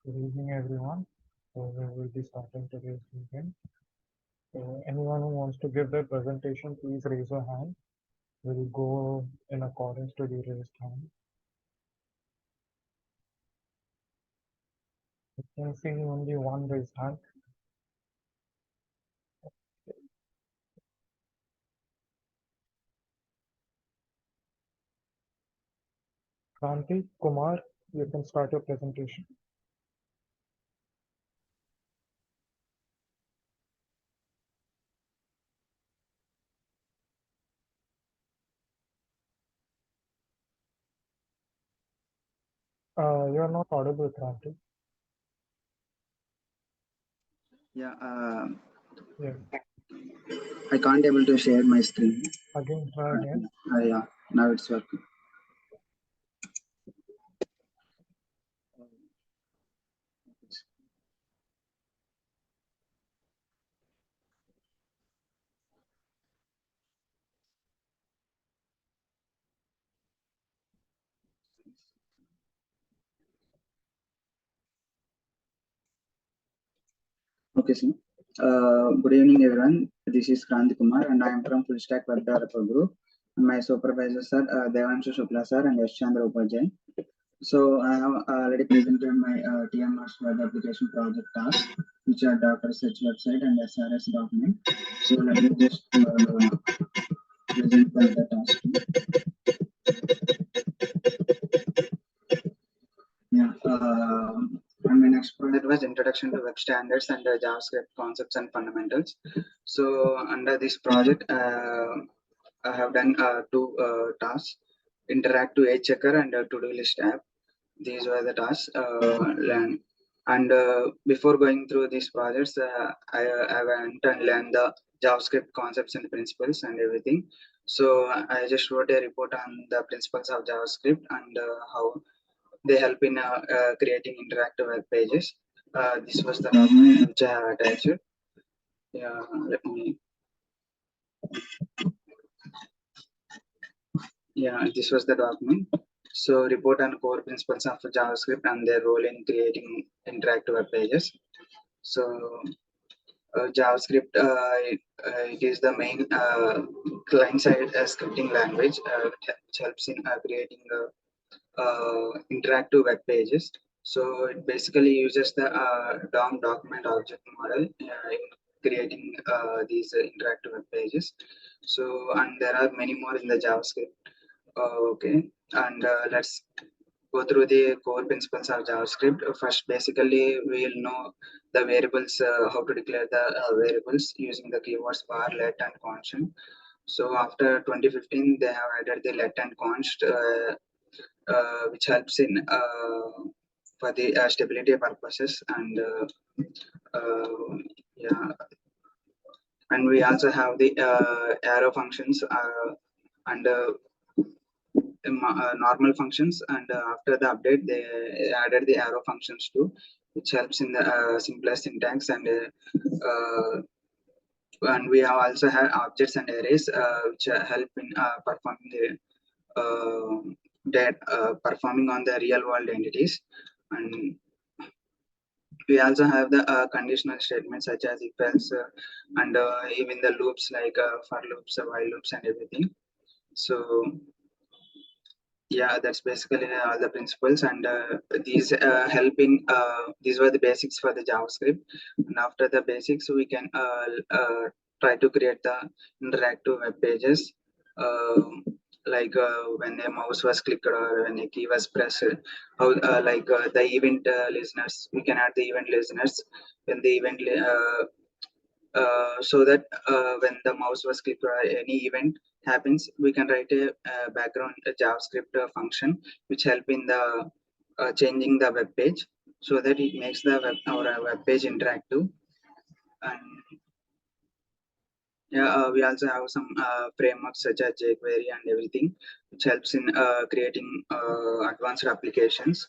Good evening, everyone. So we will be starting today's meeting. So anyone who wants to give their presentation, please raise your hand. We'll go in accordance to the raised hand. I can see only one raised hand. Kranthi Kumar, you can start your presentation. You are not audible, Kranthi. Yeah, Yes. I can't able to share my screen. Again, try again. Yeah, now it's working. Okay, sir. Good evening, everyone. This is Kranthi Kumar, and I am from Full Stack Web Developer Group. My supervisors are Devanshu Shukla sir and Yashchandra Upajan. So I have already presented my TMS web application project task, which are Docker search website and SRS document. So let me just present the task. Yeah. And my next project was Introduction to Web Standards and JavaScript Concepts and Fundamentals. So under this project, I have done two tasks: Interact to Age Checker and To-Do List app. These were the tasks. And before going through these projects, I went and learned the JavaScript concepts and principles and everything. So I just wrote a report on the principles of JavaScript and how they help in creating interactive web pages. This was the document which I have attached. Yeah, let me. Yeah, this was the document. So, report on core principles of JavaScript and their role in creating interactive web pages. So, JavaScript it is the main client-side scripting language which helps in creating interactive web pages. So it basically uses the DOM document object model in creating these interactive web pages. So and there are many more in the JavaScript. Okay, and let's go through the core principles of JavaScript. First, basically, we'll know the variables, how to declare the variables using the keywords var, let, and constant. So after 2015, they have added the let and const, which helps in for the stability purposes and yeah, and we also have the arrow functions and normal functions, and after the update they added the arrow functions too, which helps in the simpler syntax and we have also have objects and arrays which help in performing the that performing on the real world entities. And we also have the conditional statements such as if else and even the loops like for loops, while loops, and everything. So yeah, that's basically all the principles, and these help in these were the basics for the JavaScript. And after the basics we can try to create the interactive web pages, like when a mouse was clicked or when a key was pressed, how like the event listeners, we can add the event listeners when the event so that when the mouse was clicked or any event happens, we can write a background JavaScript function which help in the changing the web page so that it makes the web page interactive. And yeah, we also have some frameworks such as jQuery and everything, which helps in creating advanced applications.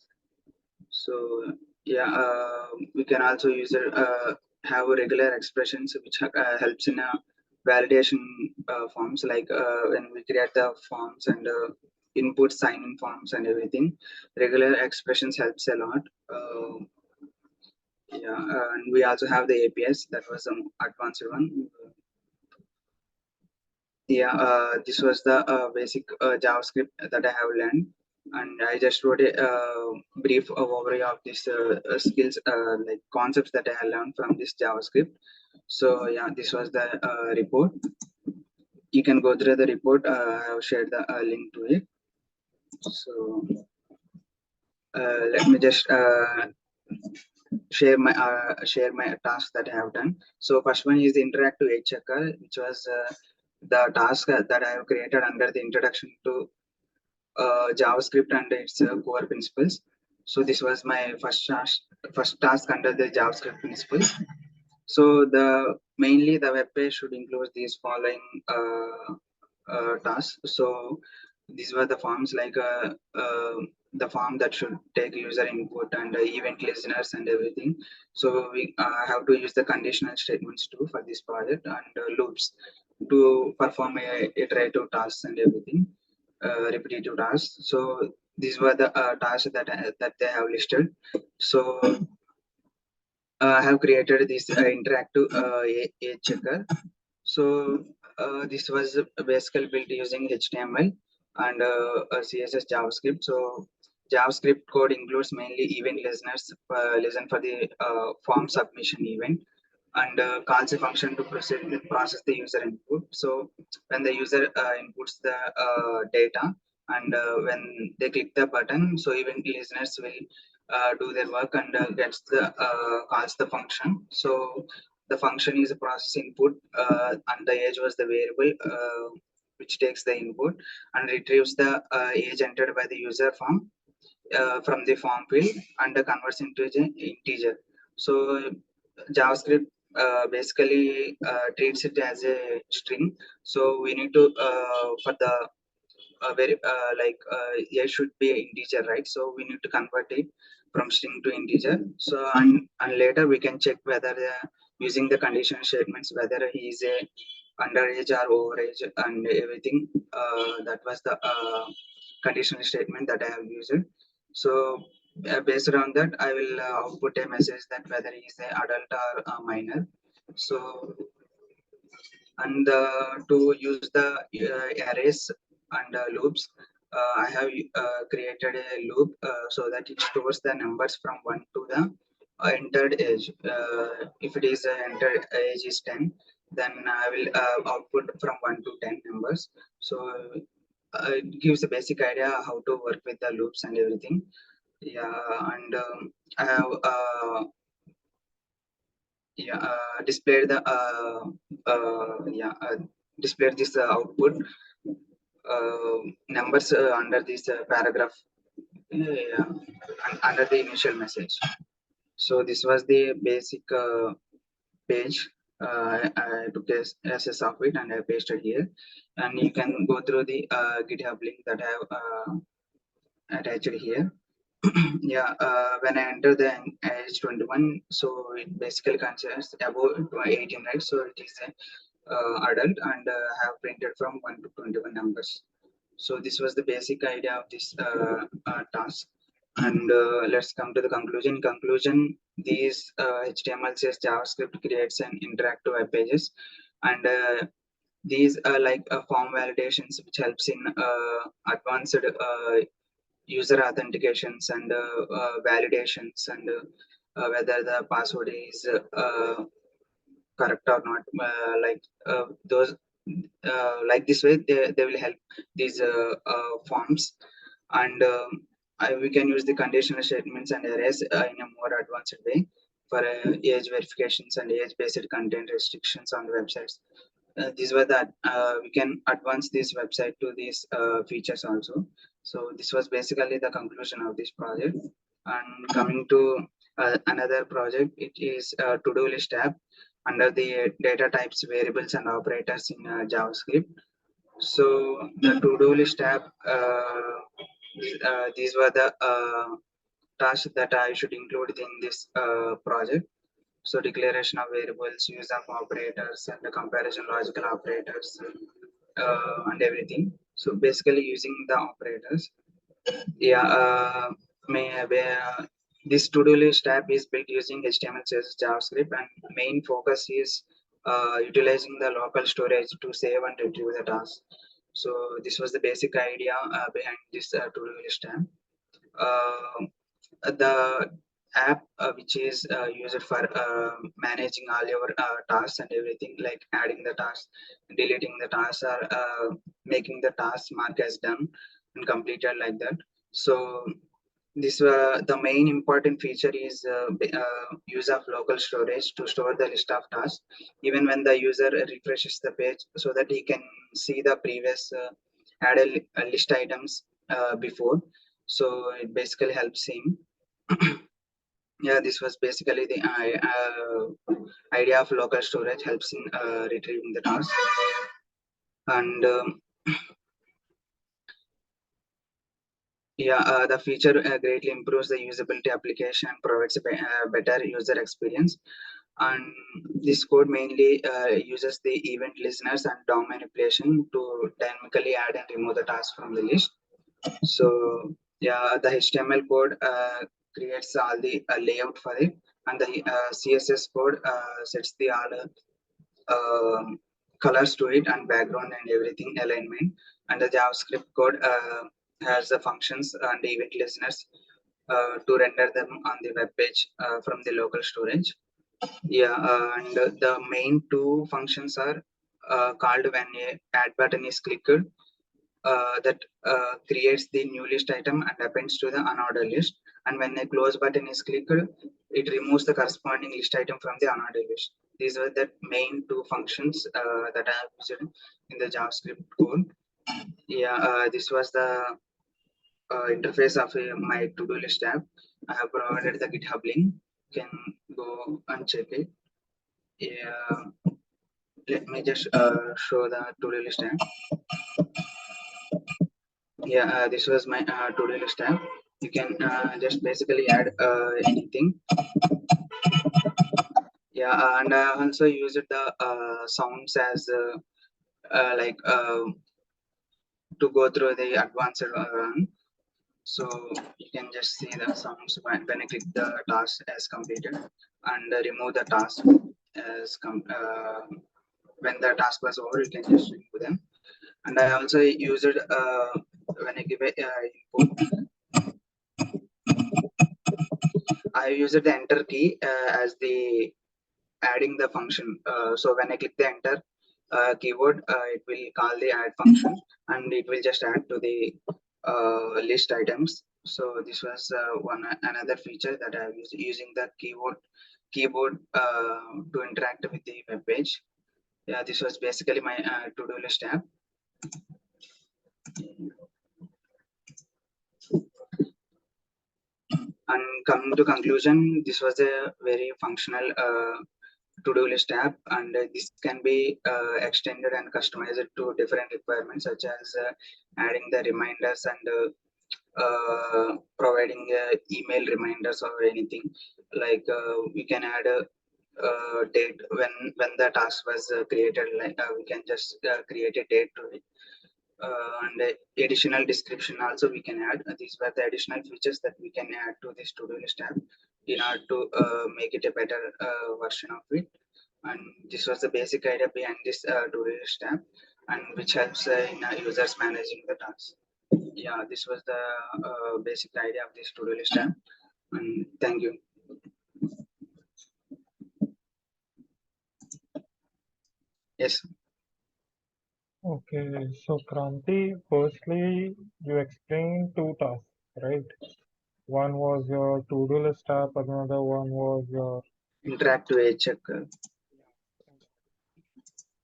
So yeah, we can also use it, have regular expressions which helps in validation forms, like when we create the forms and input sign-in forms and everything. Regular expressions helps a lot. Yeah, and we also have the APIs. That was some advanced one. Yeah, this was the basic JavaScript that I have learned, and I just wrote a brief overview of these skills, like concepts that I have learned from this JavaScript. So yeah, this was the report. You can go through the report. I have shared the link to it. So let me just share my task that I have done. So first one is the interactive age checker, which was the task that I have created under the introduction to JavaScript and its core principles. So this was my first task under the JavaScript principles. So the mainly the web page should include these following tasks. So these were the forms like the form that should take user input and event listeners and everything. So we have to use the conditional statements too for this project and loops to perform a iterative tasks and everything, repetitive tasks. So these were the tasks that they have listed. So I have created this interactive age checker. So this was basically built using HTML and CSS JavaScript. So JavaScript code includes mainly event listeners, listen for the form submission event, and calls a function to process the user input. So when the user inputs the data, and when they click the button, so event listeners will do their work and gets the calls the function. So the function is a process input, and the age was the variable which takes the input and retrieves the age entered by the user from the form field and converts into an integer. So JavaScript basically treats it as a string. So we need to for the very like a should be an integer, right? So we need to convert it from string to integer. So and later we can check whether using the condition statements whether he is a underage or overage and everything. That was the conditional statement that I have used. So based on that, I will output a message that whether he is a adult or a minor. So and to use the arrays and loops, I have created a loop so that it stores the numbers from 1 to the entered age. If it is entered age is 10, then I will output from 1 to 10 numbers. So it gives a basic idea how to work with the loops and everything. Yeah, and I have yeah displayed the displayed this output numbers under this paragraph, yeah, under the initial message. So this was the basic page. I took a access of it and I pasted here, and you can go through the GitHub link that I have attached here. Yeah, when I enter the age 21, so it basically considers about 18, right? So it is a adult and have printed from 1 to 21 numbers. So this was the basic idea of this task. And let's come to the conclusion. Conclusion: these HTML says JavaScript creates an interactive web pages, and these are like form validations, which helps in advanced user authentications and validations, and whether the password is correct or not. Like those, like this way, they will help these forms, and we can use the conditional statements and arrays in a more advanced way for age verifications and age-based content restrictions on the websites. These were that we can advance this website to these features also. So this was basically the conclusion of this project. And coming to another project, it is a to-do list app under the data types, variables, and operators in JavaScript. So the to-do list app, these were the tasks that I should include in this project. So declaration of variables, use of operators, and the comparison logical operators, and everything. So basically using the operators. Yeah, may This to-do list app is built using HTML, CSS, JavaScript, and main focus is utilizing the local storage to save and retrieve the tasks. So this was the basic idea behind this to-do list app. The app which is used for managing all your tasks and everything, like adding the tasks, deleting the tasks, or making the task mark as done and completed, like that. So this the main important feature is use of local storage to store the list of tasks even when the user refreshes the page, so that he can see the previous added list items before. So it basically helps him. Yeah, this was basically the idea of local storage, helps in retrieving the task. And yeah, the feature greatly improves the usability application and provides a better user experience. And this code mainly uses the event listeners and DOM manipulation to dynamically add and remove the task from the list. So yeah, the HTML code creates all the layout for it, and the CSS code sets the all colors to it and background and everything alignment. And the JavaScript code has the functions and event listeners to render them on the web page from the local storage. Yeah, and the main two functions are called when a add button is clicked, that creates the new list item and appends to the unordered list. And when a close button is clicked, it removes the corresponding list item from the unordered list. These were the main two functions that I have used in the JavaScript code. Yeah, this was the interface of my to-do list app. I have provided the GitHub link. You can go and check it. Yeah, let me just show the to-do list app. Yeah, this was my to-do list app. You can just basically add anything. Yeah, and I also used the sounds as like to go through the advanced run. So you can just see the sounds when I click the task as completed, and remove the task as when the task was over, you can just remove them. And I also use it when I give a input. I use the enter key as the adding the function. So when I click the enter keyboard, it will call the add function, and it will just add to the list items. So this was one another feature that I was using the keyboard to interact with the web page. Yeah, this was basically my to-do list app. And coming to conclusion, this was a very functional to-do list app, and this can be extended and customized to different requirements, such as adding the reminders and providing email reminders or anything. Like we can add a date when the task was created. Like we can just create a date to it, and additional description also we can add. These were the additional features that we can add to this to-do list app in order to make it a better version of it. And this was the basic idea behind this to-do list app, and which helps in users managing the tasks. Yeah, this was the basic idea of this to-do list app. And thank you. Yes. Okay, so Kranti, firstly, you explained two tasks, right? One was your to-do list app, another one was your Interactive age checker.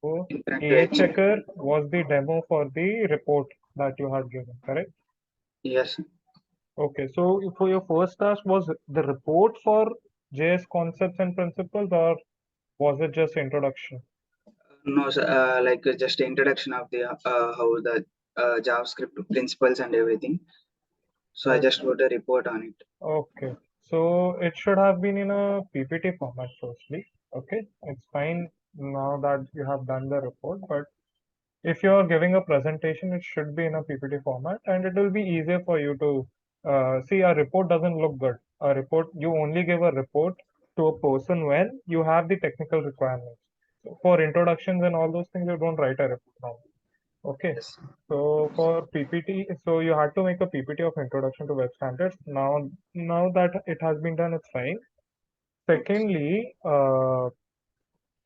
so Interactive A age checker. checker was the demo for the report that you had given, correct? Yes. Okay, so for your first task, was the report for JS concepts and principles, or was it just introduction? No, sir, like just introduction of the how the JavaScript principles and everything. So I Oh, just wrote a report on it. okay. So it should have been in a PPT format firstly. Okay, it's fine now that you have done the report, but if you're giving a presentation, it should be in a PPT format and it will be easier for you to see, a report doesn't look good. A report, you only give a report to a person when you have the technical requirements. So for introductions and all those things, you don't write a report now. Okay. Yes. So for PPT, so you had to make a PPT of introduction to web standards. Now that it has been done, it's fine. Secondly,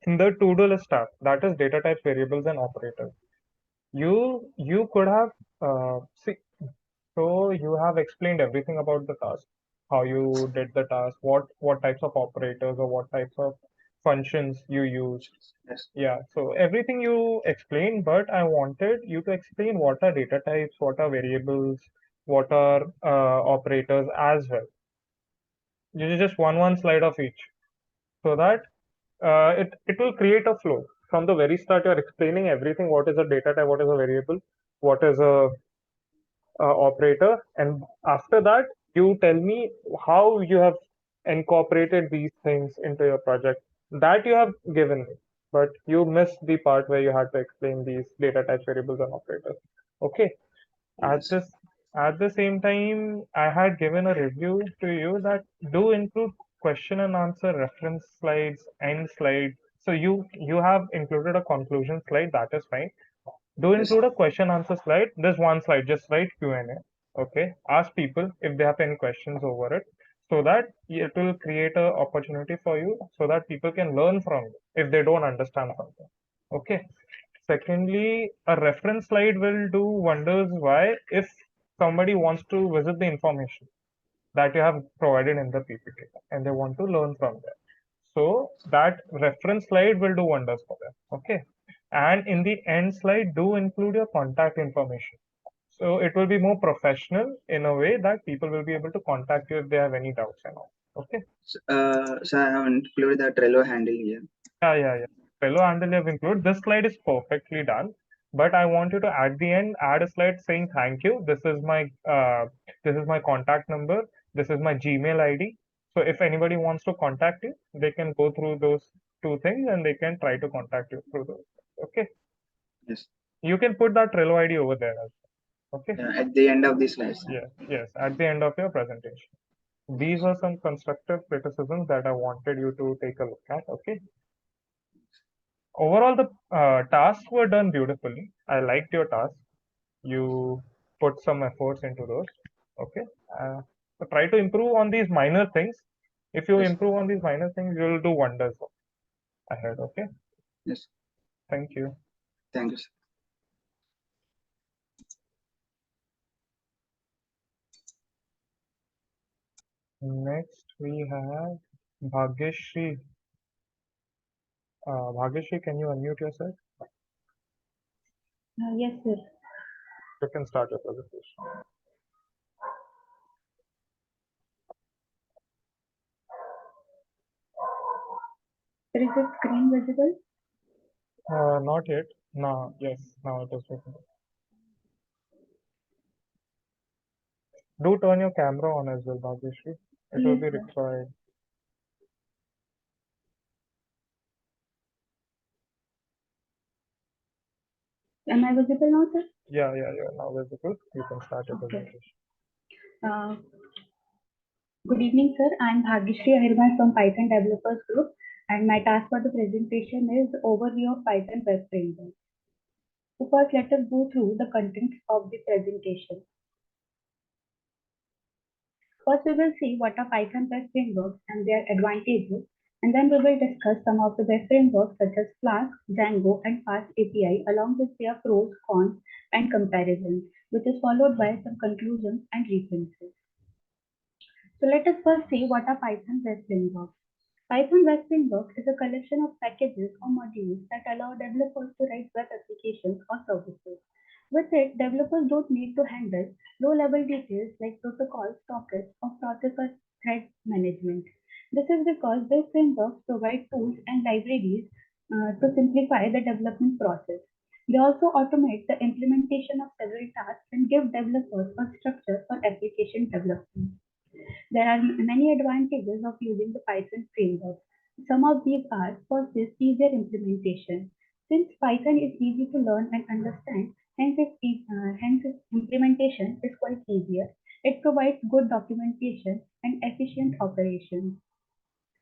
in the to-do list tab, that is data types, variables, and operators. You could have see. So you have explained everything about the task, how you did the task, what types of operators or what types of functions you used. Yes. Yeah, so everything you explained, but I wanted you to explain what are data types, what are variables, what are operators as well. You just one slide of each, so that it will create a flow. From the very start, you're explaining everything: what is a data type, what is a variable, what is a operator, and after that, you tell me how you have incorporated these things into your project. That you have given me, but you missed the part where you had to explain these data types, variables, and operators. Okay. At Yes. this at the same time, I had given a review to you that do include question and answer, reference slides, end slide. So you have included a conclusion slide. That is fine. Do Yes. include a question answer slide. There's one slide, just write Q&A. Okay. Ask people if they have any questions over it, so that it will create a opportunity for you so that people can learn from you if they don't understand something. Okay. Secondly, a reference slide will do wonders. Why? If somebody wants to visit the information that you have provided in the PPT and they want to learn from there. So that reference slide will do wonders for them. Okay. And in the end slide, do include your contact information. So it will be more professional in a way that people will be able to contact you if they have any doubts and all. Okay. So I have included the Trello handle here. Yeah. Fellow handle you have included. This slide is perfectly done. But I want you to at the end add a slide saying thank you. This is my contact number. This is my Gmail ID. So if anybody wants to contact you, they can go through those two things and they can try to contact you through those. Okay. Yes. You can put that Trello ID over there as well. Okay. At the end of the slides. Yes. At the end of your presentation. These are some constructive criticisms that I wanted you to take a look at. Okay. Overall, the tasks were done beautifully. I liked your task. You put some efforts into those. Okay. So try to improve on these minor things. If you Yes. improve on these minor things, you'll do wonders ahead. Okay. Yes. Thank you. Thank you, sir. Next, we have Bhagyashri. Bhagyashri, can you unmute yourself? Yes, sir. You can start your presentation. Is the screen visible? Not yet. No, yes, now it is visible. Do turn your camera on as well, Bhagyashri. It will Yes, be sir. required. Am I visible now, sir? Yeah, you're now visible. You can start your Okay. presentation. Uh, Good evening, sir. I'm Bhagyashri Ahirwar from Python Developers Group, and my task for the presentation is overview of Python web framework. So first, let us go through the content of the presentation. First, we will see what are Python web frameworks and their advantages, and then we will discuss some of the web frameworks such as Flask, Django, and Fast API, along with their pros, cons, and comparisons, which is followed by some conclusions and references. So let us first see what are Python web frameworks. Python web framework is a collection of packages or modules that allow developers to write web applications or services. With it, developers don't need to handle low-level details like protocols, sockets, or process or thread management. This is because these frameworks provide tools and libraries to simplify the development process. They also automate the implementation of several tasks and give developers a structure for application development. There are many advantages of using the Python framework. Some of these are: first is easier implementation. Since Python is easy to learn and understand, hence its implementation is quite easier. It provides good documentation and efficient operations.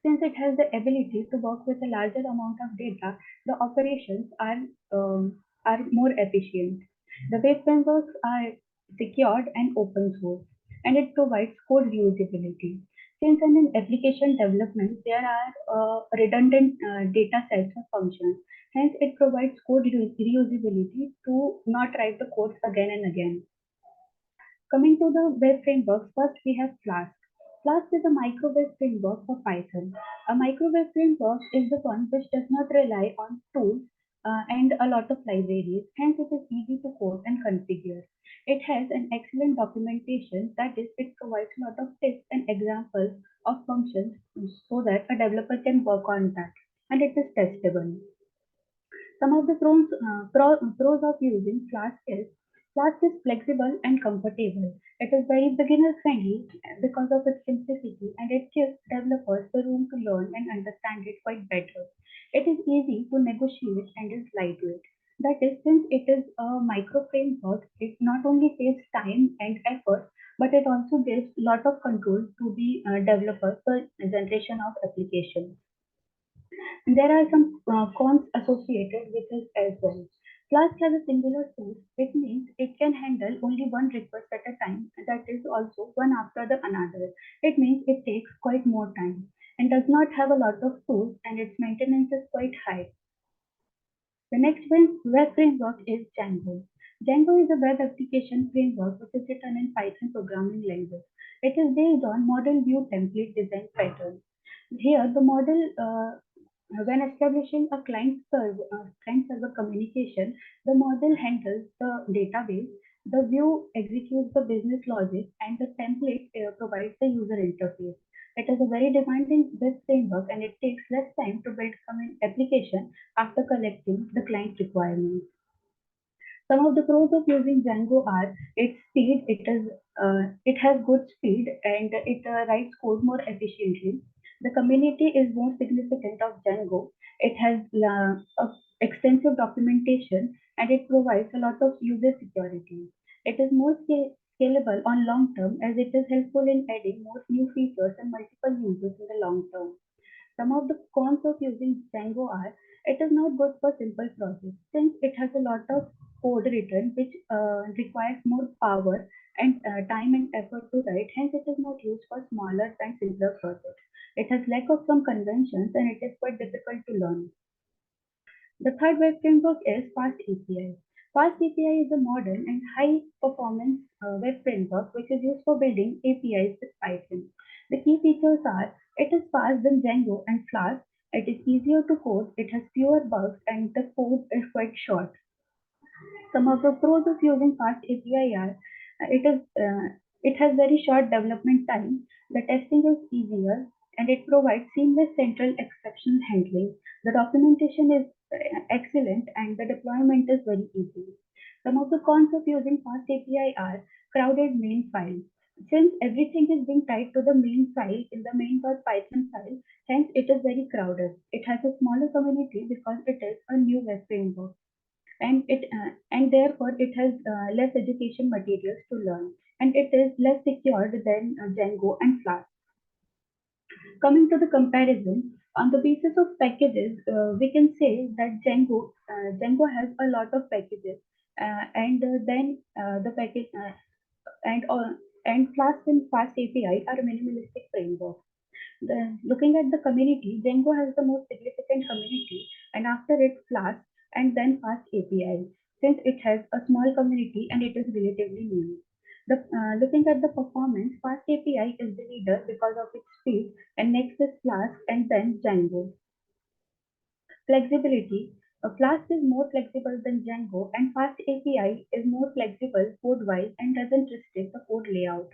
Since it has the ability to work with a larger amount of data, the operations are more efficient. The web frameworks are secured and open source, and it provides code reusability. Since in an application development, there are redundant data sets or functions. Hence, it provides code reusability to not write the codes again and again. Coming to the web frameworks, first we have Flask. Flask is a micro web framework for Python. A micro web framework is the one which does not rely on tools and a lot of libraries, hence it is easy to code and configure. It has an excellent documentation, that is, it provides a lot of tips and examples of functions so that a developer can work on that, and it is testable. Some of the pros of using Flask is Flask is flexible and comfortable. It is very beginner friendly because of its simplicity, and it gives developers the room to learn and understand it quite better. It is easy to negotiate and is lightweight. That is, since it is a micro framework, it not only saves time and effort, but it also gives a lot of control to the developers for generation of applications. And there are some cons associated with it as well. Flask has a singular source. It means it can handle only one request at a time, that is also one after the another. It means it takes quite more time and does not have a lot of tools, and its maintenance is quite high. The next web framework is Django. Django is a web application framework which is written in Python programming language. It is based on model view template design pattern. Here, the model when establishing a client server communication, the model handles the database, the view executes the business logic, and the template provides the user interface. It is a very demanding web framework, and it takes less time to build an application after collecting the client requirements. Some of the pros of using Django are its speed. It has good speed, and it writes code more efficiently. The community is more significant of Django. It has extensive documentation, and it provides a lot of user security. It is more scalable on long term, as it is helpful in adding more new features and multiple users in the long term. Some of the cons of using Django are it is not good for simple projects since it has a lot of code written which requires more power and time and effort to write. Hence, it is not used for smaller and simpler projects. It has lack of some conventions, and it is quite difficult to learn. The third web framework is Fast API. Fast API is a modern and high performance web framework which is used for building APIs with Python. The key features are it is faster than Django and Flask, it is easier to code, it has fewer bugs, and the code is quite short. Some of the pros of using Fast API are it has very short development time, the testing is easier, and it provides seamless central exception handling. The documentation is excellent, and the deployment is very easy. Some of the cons of using Fast API are crowded main file. Since everything is being tied to the main file in the main.python file, hence it is very crowded. It has a smaller community because it is a new web framework, and therefore it has less education materials to learn, and it is less secured than Django and Flask. Coming to the comparison, on the basis of packages, we can say that Django has a lot of packages, and then the package and Flask and Fast API are minimalistic frameworks. Looking at the community, Django has the most significant community, and after it, Flask, and then Fast API, since it has a small community and it is relatively new. Looking at the performance, Fast API is the leader because of its speed, and next is Flask, and then Django. Flexibility. Flask is more flexible than Django, and Fast API is more flexible code-wise and doesn't restrict the code layout.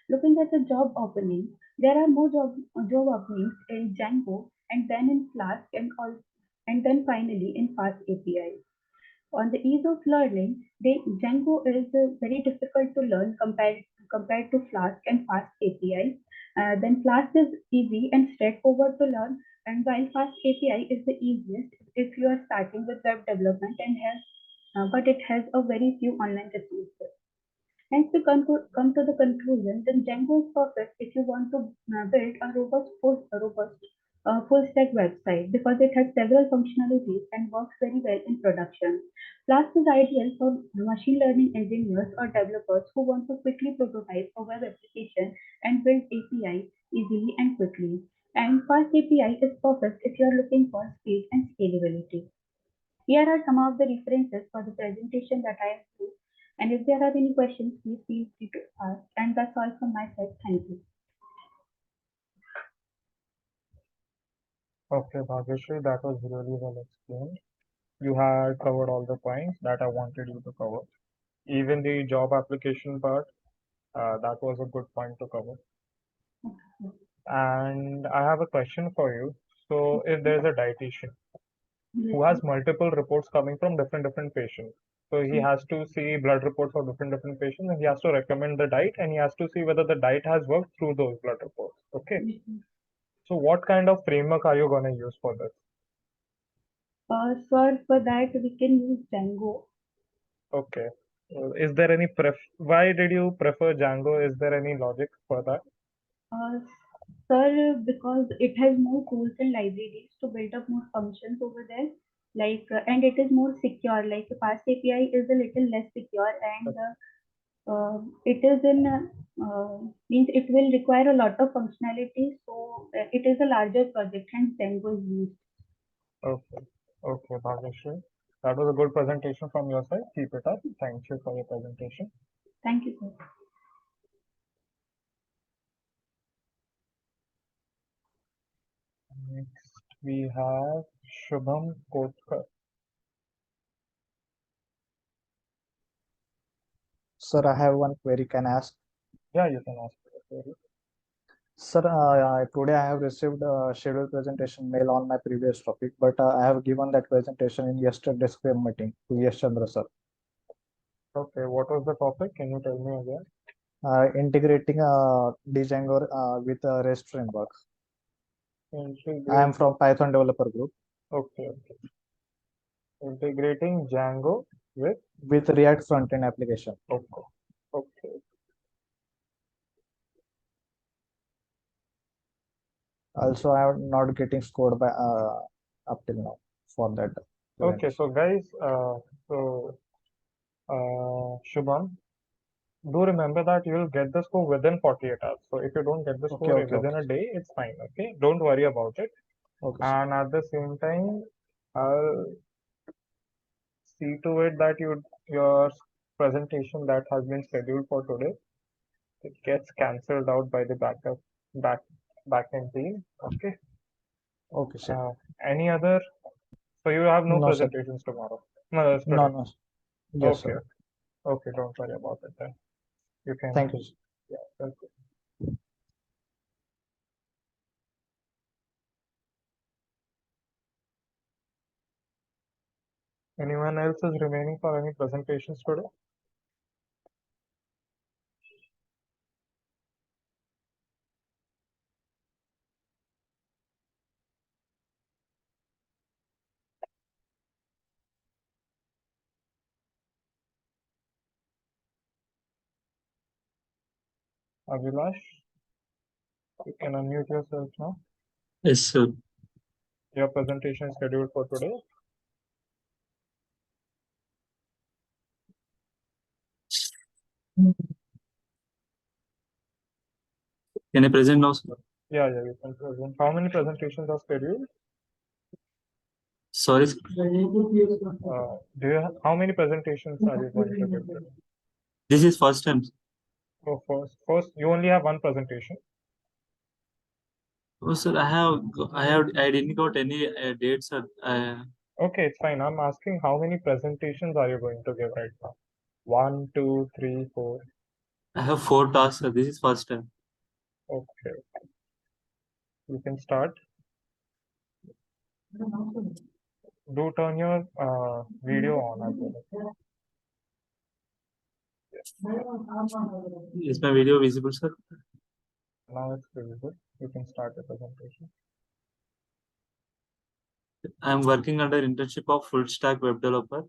Looking at the job openings, there are more job openings in Django, and then in Flask, and then finally in Fast API. On the ease of learning, Django is very difficult to learn compared to Flask and Fast API. Then Flask is easy and straightforward to learn, and while Fast API is the easiest if you are starting with web development, but it has a very few online resources. Hence, we come to the conclusion that Django is perfect if you want to build a robust full stack website because it has several functionalities and works very well in production. Flask is ideal for machine learning engineers or developers who want to quickly prototype a web application and build API easily and quickly. And Fast API is perfect if you are looking for speed and scalability. Here are some of the references for the presentation that I have used. And if there are any questions, please feel free to ask. And that's all from my side. Thank you. Okay, Bhagyashri, that was really well explained. You had covered all the points that I wanted you to cover. Even the job application part, that was a good point to cover. And I have a question for you. So, if there's a dietitian who has multiple reports coming from different patients, so he has to see blood reports of different patients, and he has to recommend the diet, and he has to see whether the diet has worked through those blood reports. Okay. So, what kind of framework are you going to use for this? So for that, we can use Django. Okay. Is there any why did you prefer Django? Is there any logic for that? Sir, because it has more tools and libraries to build up more functions over there. And it is more secure. Like Fast API is a little less secure, and it is in means it will require a lot of functionality. So it is a larger project, hence Django is used. Okay. Okay, Bhagyashri. That was a good presentation from your side. Keep it up. Thank you for your presentation. Thank you, sir. Next, we have Shubham Kotkar. Sir, I have one query. Can I ask? Yeah, you can ask for the query. Sir, today I have received a scheduled presentation mail on my previous topic, but I have given that presentation in yesterday's Scrum meeting to Yash Chandra sir. Okay, what was the topic? Can you tell me again? Integrating Django with REST framework. I am from Python developer group. Okay, okay. Integrating Django with React front-end application. Okay. Okay. Also, I am not getting scored by up till now for that. Okay, so guys, Shubham, do remember that you will get the score within 48 hours. So if you don't get the score within a day, it's fine. Okay, don't worry about it. Okay. And at the same time, I'll see to it that your presentation that has been scheduled for today, it gets cancelled out by the backend team. Okay. Okay, sir. Any other? So you have no presentations sir. tomorrow? No, no. Yes, okay. Sir. Okay, don't worry about it then. You can. Thank you. Yeah, thank you. Anyone else is remaining for any presentations today? Abhilash, you can unmute yourself now. Yes, sir. Your presentation is scheduled for today. Can I present now, sir? Yeah, you can present. How many presentations are scheduled? Sorry. How many presentations are you going to give today? This is first time. So first, you only have one presentation. Oh, sir, I didn't got any dates, sir. Okay, it's fine. I'm asking how many presentations are you going to give right now? 1, 2, 3, 4. I have 4 tasks, sir. This is first time. Okay. You can start. Do turn your video on as well. Is my video visible, sir? Now it's visible. You can start the presentation. I am working under internship of full stack web developer.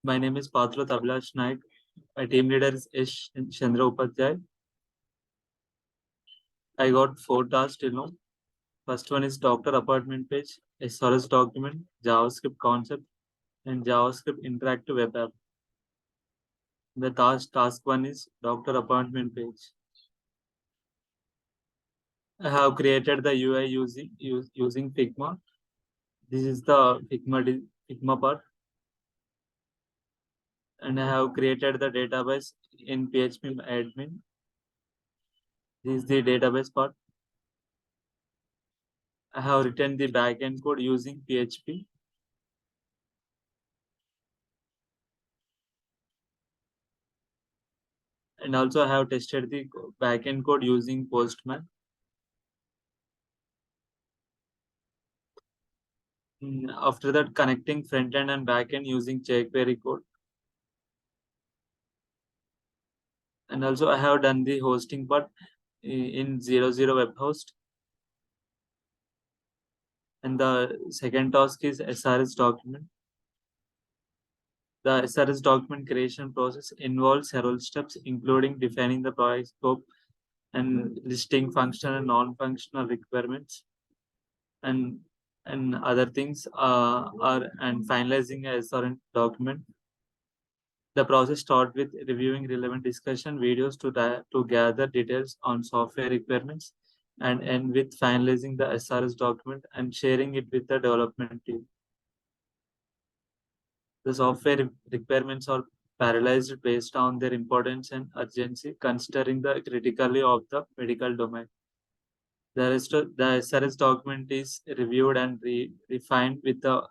My name is Abhilash Naik. My team leader is S. Chandra Upadhyay. I got 4 tasks till now. First one is doctor appointment page, SRS document, JavaScript concept, and JavaScript interactive web app. The task 1 is doctor appointment page. I have created the UI using Figma. This is the Figma part. And I have created the database in PHP admin. This is the database part. I have written the backend code using PHP. And also I have tested the backend code using Postman. After that, connecting front end and back end using jQuery code. And also I have done the hosting part in 00 web host. And the second task is SRS document. The SRS document creation process involves several steps, including defining the project scope and listing functional and non-functional requirements, and other things and finalizing a SRS document. The process starts with reviewing relevant discussion videos to gather details on software requirements and end with finalizing the SRS document and sharing it with the development team. The software requirements are parallelized based on their importance and urgency, considering the criticality of the medical domain. The SRS document is reviewed and refined with the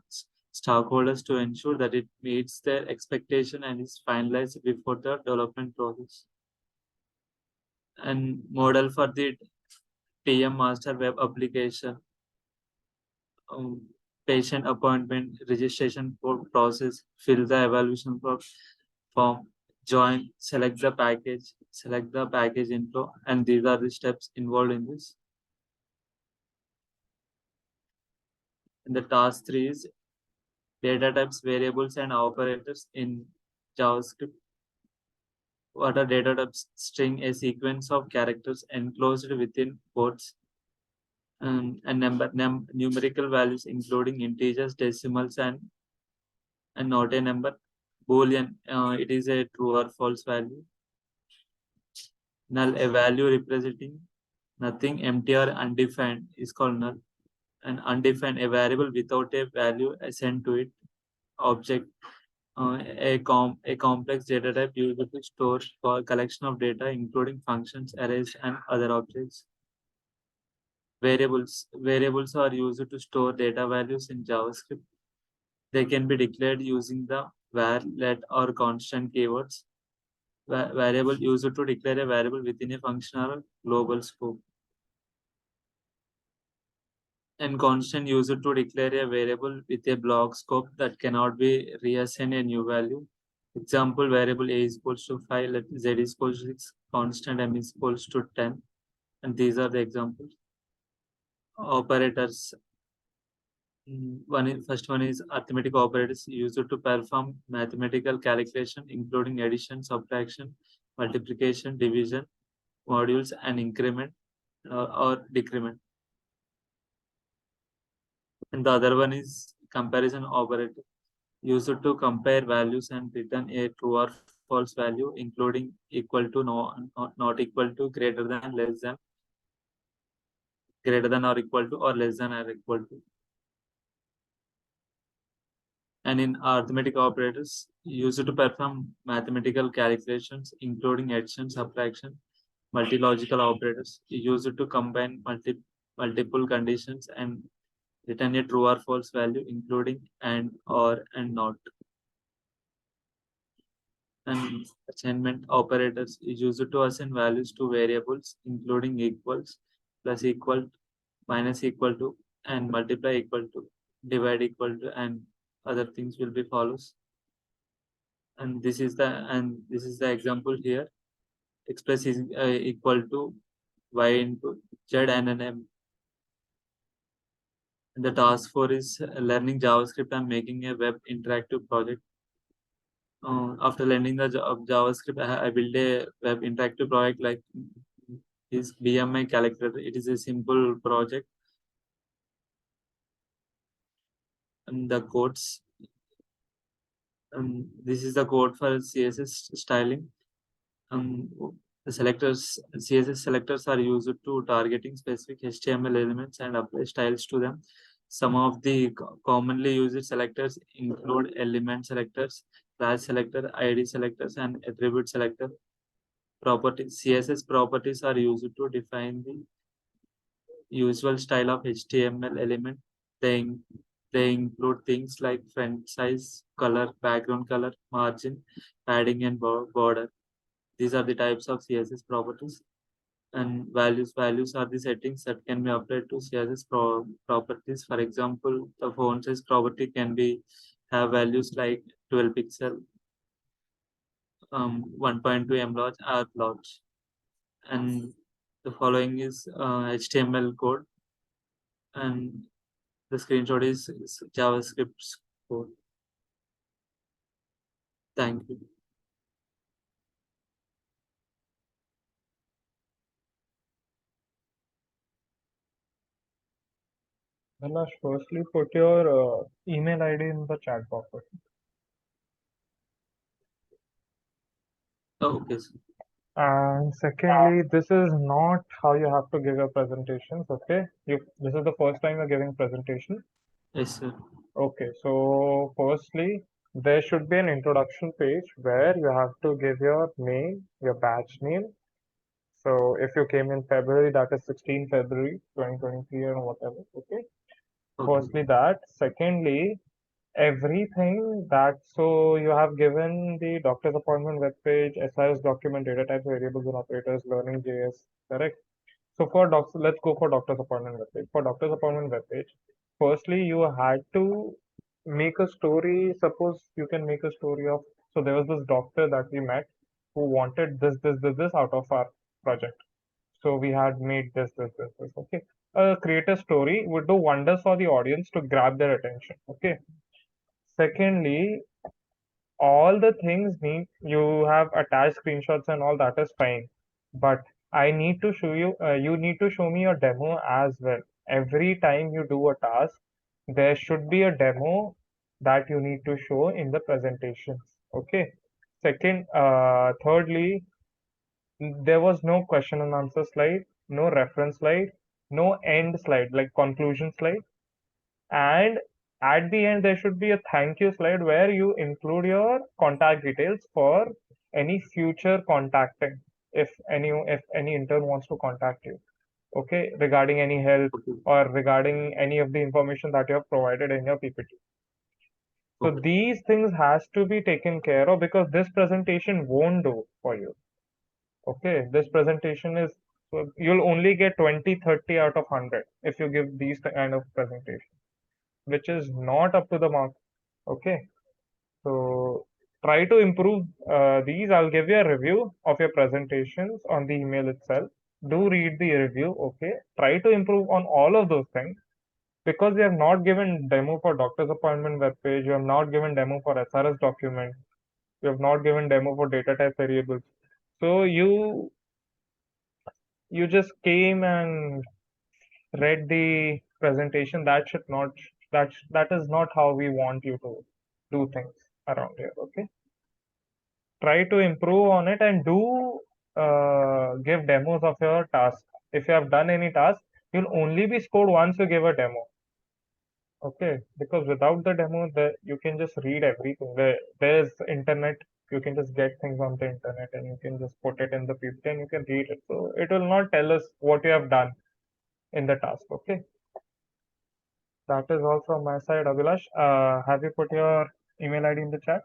stakeholders to ensure that it meets their expectation and is finalized before the development process. And model for the TM master web application, patient appointment registration process, fill the evaluation form, join, select the package info, and these are the steps involved in this. And the task 3 is data types, variables, and operators in JavaScript. What are data types? String, a sequence of characters enclosed within quotes, and numerical values including integers, decimals, and not a number. Boolean, it is a true or false value. Null, a value representing nothing, empty or undefined, is called null. And undefined, a variable without a value assigned to it. Object, a complex data type used to store for collection of data, including functions, arrays, and other objects. Variables are used to store data values in JavaScript. They can be declared using the var, let, or constant keywords. Variable used to declare a variable within a functional global scope. And constant used to declare a variable with a block scope that cannot be reassigned a new value. Example, variable a is equals to 5, let z is equals to 6, constant m is equals to 10. And these are the examples. Operators. First one is arithmetic operators used to perform mathematical calculation, including addition, subtraction, multiplication, division, modules, and increment or decrement. And the other one is comparison operator, used to compare values and return a true or false value, including equal to, not equal to, greater than, less than, greater than or equal to, or less than or equal to. And in arithmetic operators, used to perform mathematical calculations, including addition, subtraction, multi-logical operators, used to combine multiple conditions and return a true or false value, including and, or, and not. And assignment operators is used to assign values to variables, including equals, plus equal, minus equal to, and multiply equal to, divide equal to, and other things will be follows. And this is the example here. Express is equal to y into z and an m. And the task 4 is learning JavaScript and making a web interactive project. After learning the JavaScript, I built a web interactive project like this BMI calculator. It is a simple project, and the codes. This is the code for CSS styling. The CSS selectors are used to targeting specific HTML elements and apply styles to them. Some of the commonly used selectors include element selectors, class selector, ID selectors, and attribute selector. CSS properties are used to define the usual style of HTML element. They, they include things like font size, color, background color, margin, padding, and border. These are the types of CSS properties. And values are the settings that can be applied to CSS properties. For example, the font size property can be have values like 12 pixel, 1.2 m large, r large. And the following is HTML code, and the screenshot is JavaScript code. Thank you. Abhilash, firstly, put your email ID in the chat box. Okay, sir. And secondly, this is not how you have to give your presentations. Okay, this is the first time you're giving presentation. Yes, sir. Okay, so firstly, there should be an introduction page where you have to give your name, your batch name. So if you came in February, that is 16 February 2023 or whatever. Okay. Okay. Firstly, that. Secondly, everything that, so you have given the doctor's appointment webpage, SIS document, data types, variables and operators, learning JS, correct? So for docs, let's go for doctor's appointment webpage. For doctor's appointment webpage, firstly, you had to make a story. Suppose you can make a story of, so there was this doctor that we met who wanted this out of our project. So we had made this. Okay. Create a story would do wonders for the audience to grab their attention. Okay. Secondly, all the things need you have attached screenshots and all that is fine, but I need to show you. You need to show me a demo as well. Every time you do a task, there should be a demo that you need to show in the presentations. Okay. Thirdly, there was no question and answer slide, no reference slide, no end slide like conclusion slide, and at the end there should be a thank you slide where you include your contact details for any future contacting if any intern wants to contact you, okay, regarding any help Okay. or regarding any of the information that you have provided in your PPT. So Okay. these things has to be taken care of because this presentation won't do for you. Okay, this presentation is, so you'll only get 20, 30 out of 100 if you give these kind of presentation, which is not up to the mark. Okay, so try to improve these. I'll give you a review of your presentations on the email itself. Do read the review. Okay, try to improve on all of those things because you have not given demo for doctor's appointment webpage. You have not given demo for SRS document. You have not given demo for data type variables. So you just came and read the presentation. That should not, that is not how we want you to do things around here. Okay, try to improve on it and do give demos of your task. If you have done any task, you'll only be scored once you give a demo. Okay, because without the demo, you can just read everything. There's internet. You can just get things on the internet and you can just put it in the PPT and you can read it. So it will not tell us what you have done in the task. Okay. That is all from my side, Abhilash. Have you put your email ID in the chat?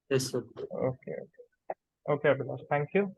Yes, sir. Okay. Okay, Abhilash. Thank you.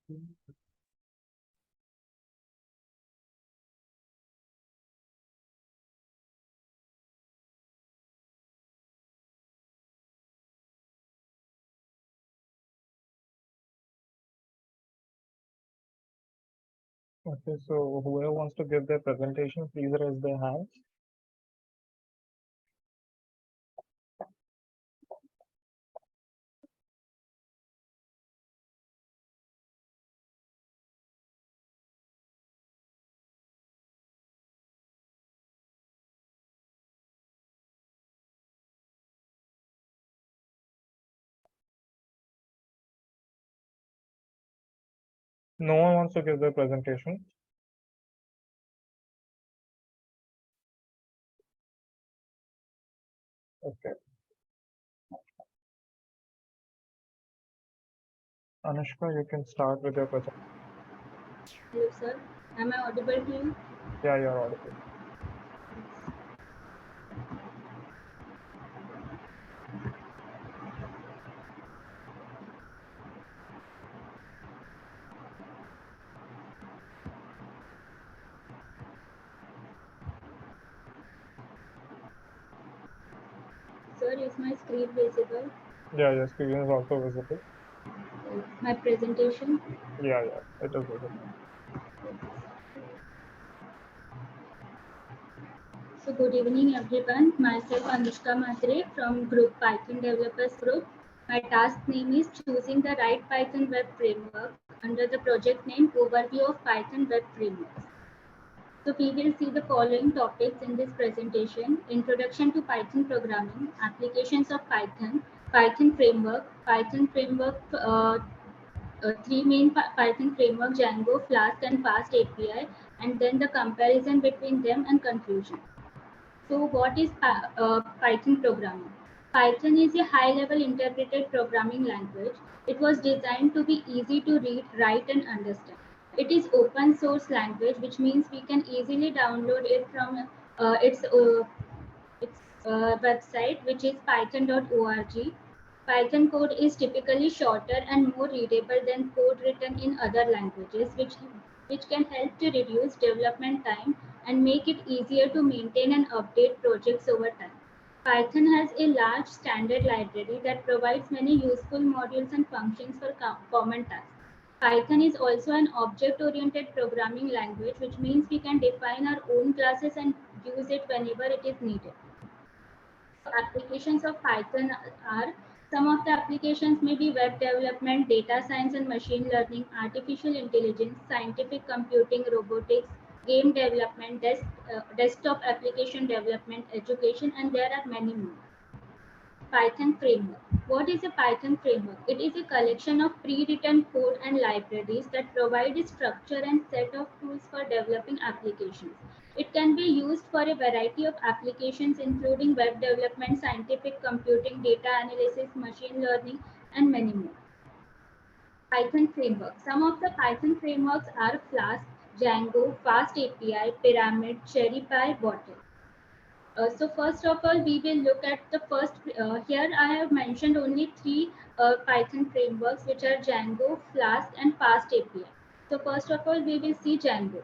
Okay, so whoever wants to give their presentation, please raise their hands. No one wants to give their presentation. Okay. Anushka, you can start with your presentation. Hello, sir. Am I audible to you? Yeah, you're audible. Sir, is my screen visible? Yeah, your screen is also visible. My presentation? Yeah, it is visible. So, good evening, everyone. Myself, Anushka Mhatre from Group Python Developers Group. My task name is choosing the right Python web framework under the project name Overview of Python Web Frameworks. So, we will see the following topics in this presentation: Introduction to Python Programming, Applications of Python, Python Framework, three main Python framework: Django, Flask, and Fast API, and then the comparison between them and conclusion. So, what is Python programming? Python is a high-level interpreted programming language. It was designed to be easy to read, write, and understand. It is open source language, which means we can easily download it from its website, which is python.org. Python code is typically shorter and more readable than code written in other languages, which can help to reduce development time and make it easier to maintain and update projects over time. Python has a large standard library that provides many useful modules and functions for common tasks. Python is also an object-oriented programming language, which means we can define our own classes and use it whenever it is needed. Applications of Python are: some of the applications may be web development, data science and machine learning, artificial intelligence, scientific computing, robotics, game development, desktop application development, education, and there are many more. Python framework. What is a Python framework? It is a collection of pre-written code and libraries that provide a structure and set of tools for developing applications. It can be used for a variety of applications, including web development, scientific computing, data analysis, machine learning, and many more. Python framework. Some of the Python frameworks are Flask, Django, Fast API, Pyramid, CherryPy, Bottle. So first of all, we will look at the first, here I have mentioned only three Python frameworks, which are Django, Flask, and Fast API. So first of all, we will see Django.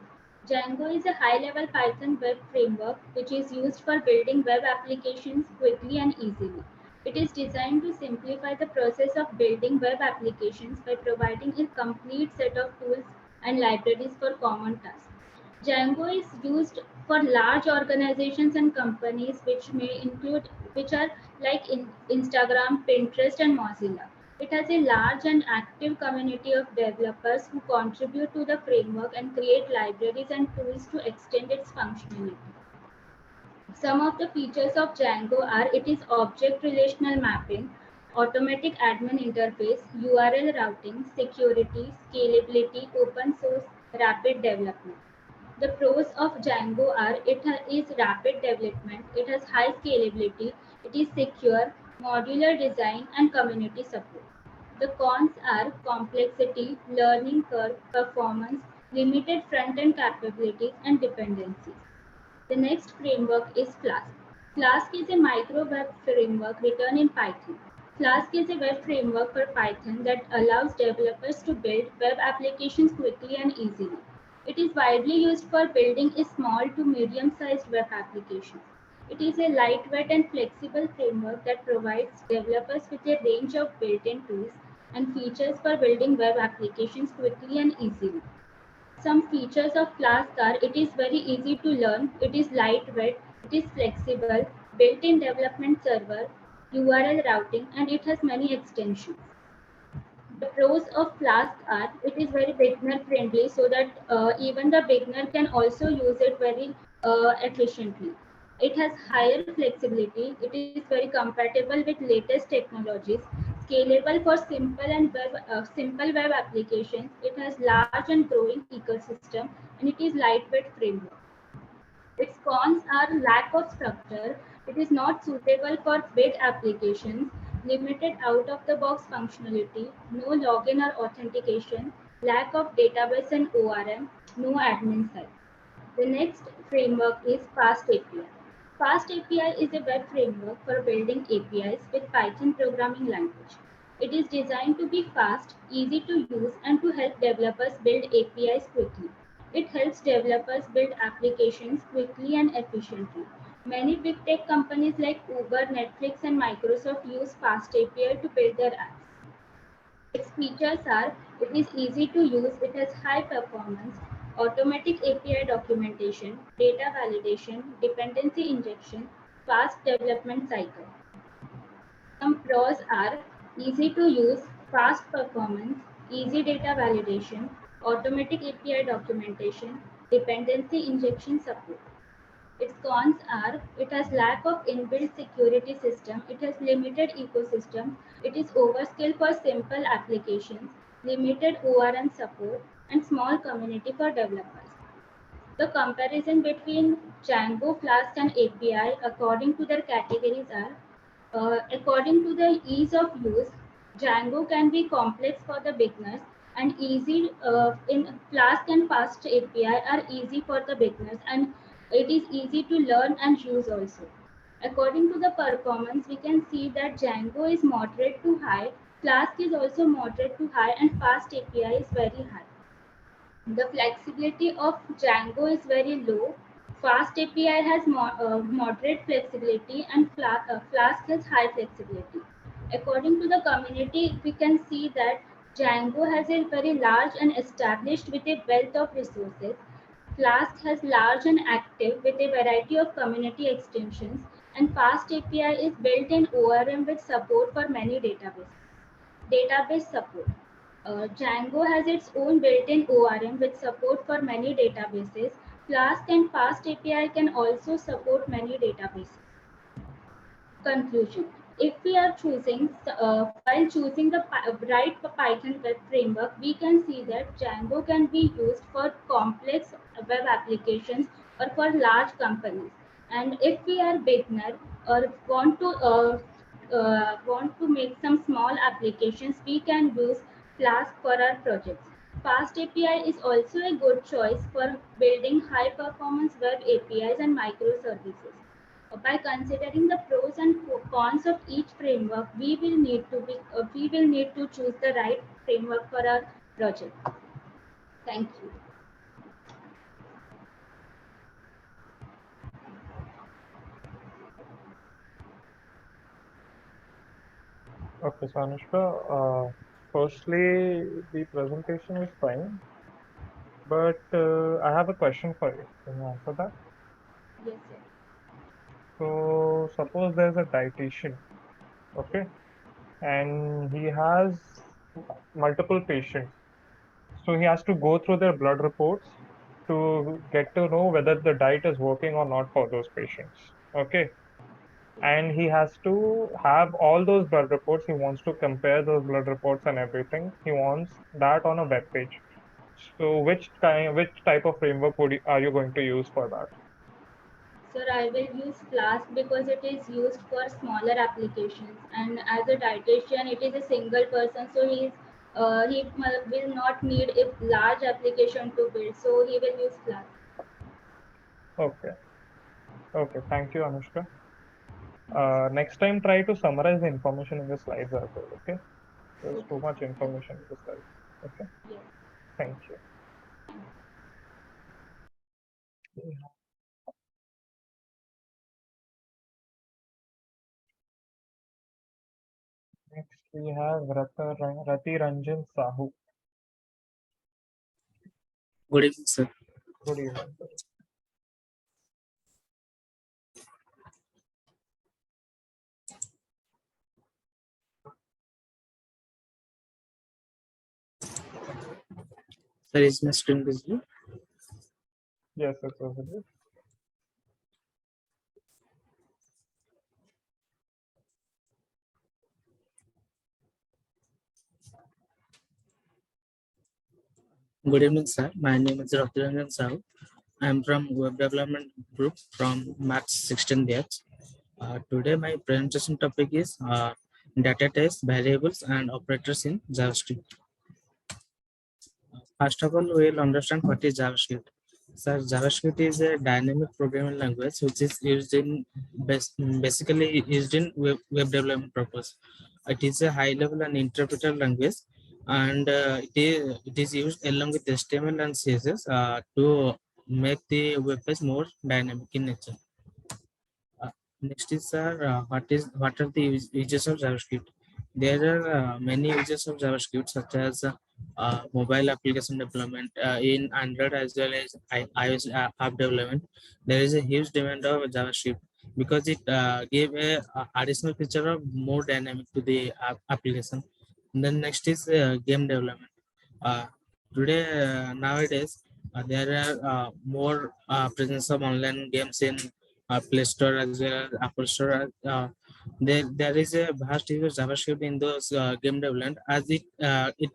Django is a high-level Python web framework, which is used for building web applications quickly and easily. It is designed to simplify the process of building web applications by providing a complete set of tools and libraries for common tasks. Django is used for large organizations and companies, which are like Instagram, Pinterest, and Mozilla. It has a large and active community of developers who contribute to the framework and create libraries and tools to extend its functionality. Some of the features of Django are: it is object relational mapping, automatic admin interface, URL routing, security, scalability, open source, rapid development. The pros of Django are: it is rapid development, it has high scalability, it is secure, modular design, and community support. The cons are complexity, learning curve, performance, limited front-end capabilities, and dependencies. The next framework is Flask. Flask is a micro web framework written in Python. Flask is a web framework for Python that allows developers to build web applications quickly and easily. It is widely used for building a small to medium-sized web applications. It is a lightweight and flexible framework that provides developers with a range of built-in tools and features for building web applications quickly and easily. Some features of Flask are: it is very easy to learn, it is lightweight, it is flexible, built-in development server, URL routing, and it has many extensions. The pros of Flask are: it is very beginner friendly, so that even the beginner can also use it very efficiently. It has higher flexibility, it is very compatible with latest technologies, scalable for simple web applications, it has large and growing ecosystem, and it is lightweight framework. Its cons are lack of structure, it is not suitable for big applications, limited out-of-the-box functionality, no login or authentication, lack of database and ORM, no admin side. The next framework is Fast API. Fast API is a web framework for building APIs with Python programming language. It is designed to be fast, easy to use, and to help developers build APIs quickly. It helps developers build applications quickly and efficiently. Many big tech companies like Uber, Netflix, and Microsoft use Fast API to build their apps. Its features are: it is easy to use, it has high performance, automatic API documentation, data validation, dependency injection, fast development cycle. Some pros are: easy to use, fast performance, easy data validation, automatic API documentation, dependency injection support. Its cons are: it has lack of inbuilt security system, it has limited ecosystem, it is overkill for simple applications, limited ORM support, and small community for developers. The comparison between Django, Flask, and API according to their categories are: according to the ease of use, Django can be complex for the beginners, and easy in Flask and Fast API are easy for the beginners, and it is easy to learn and use also. According to the performance, we can see that Django is moderate to high, Flask is also moderate to high, and Fast API is very high. The flexibility of Django is very low. Fast API has moderate flexibility, and Flask has high flexibility. According to the community, we can see that Django has a very large and established with a wealth of resources. Flask has large and active with a variety of community extensions, and Fast API is built in ORM with support for many databases. Database support. Django has its own built-in ORM with support for many databases. Flask and Fast API can also support many databases. Conclusion. If we are while choosing the right Python web framework, we can see that Django can be used for complex web applications or for large companies. And if we are beginner or want to make some small applications, we can use Flask for our projects. Fast API is also a good choice for building high performance web APIs and microservices. By considering the pros and cons of each framework, we will need to choose the right framework for our project. Thank you. Okay, so Anushka, firstly, the presentation is fine, but I have a question for you. Can you answer that? Yes, sir. So, suppose there's a dietitian, okay, and he has multiple patients. So he has to go through their blood reports to get to know whether the diet is working or not for those patients. Okay. And he has to have all those blood reports. He wants to compare those blood reports and everything. He wants that on a web page. So which type of framework are you going to use for that? Sir, I will use Flask because it is used for smaller applications, and as a dietitian, it is a single person, so will not need a large application to build, so he will use Flask. Okay. Okay. Thank you, Anushka. Next time, try to summarize the information in the slides as well. Okay. There's too much information in the slides. Okay. Yes. Thank you. Next, we have Ratiranjan Sahoo. Good evening, sir. Good evening. Sir, is my screen visible? Yes, it's visible. Good evening, sir. My name is Ratiranjan Sahoo. I am from Web Development Group from March 16 batch. Today, my presentation topic is data types, variables, and operators in JavaScript. First of all, we'll understand what is JavaScript. So, JavaScript is a dynamic programming language which is used in basically used in web development purpose. It is a high-level and interpreter language, and it is used along with HTML and CSS to make the web page more dynamic in nature. Next is what are the uses of JavaScript? There are many uses of JavaScript, such as mobile application development in Android as well as iOS app development. There is a huge demand of JavaScript because it gave a additional feature of more dynamic to the application. And then next is game development. Uh, Today, nowadays, there are more presence of online games in Play Store as well as Apple Store. There is a vast use of JavaScript in those game development, as it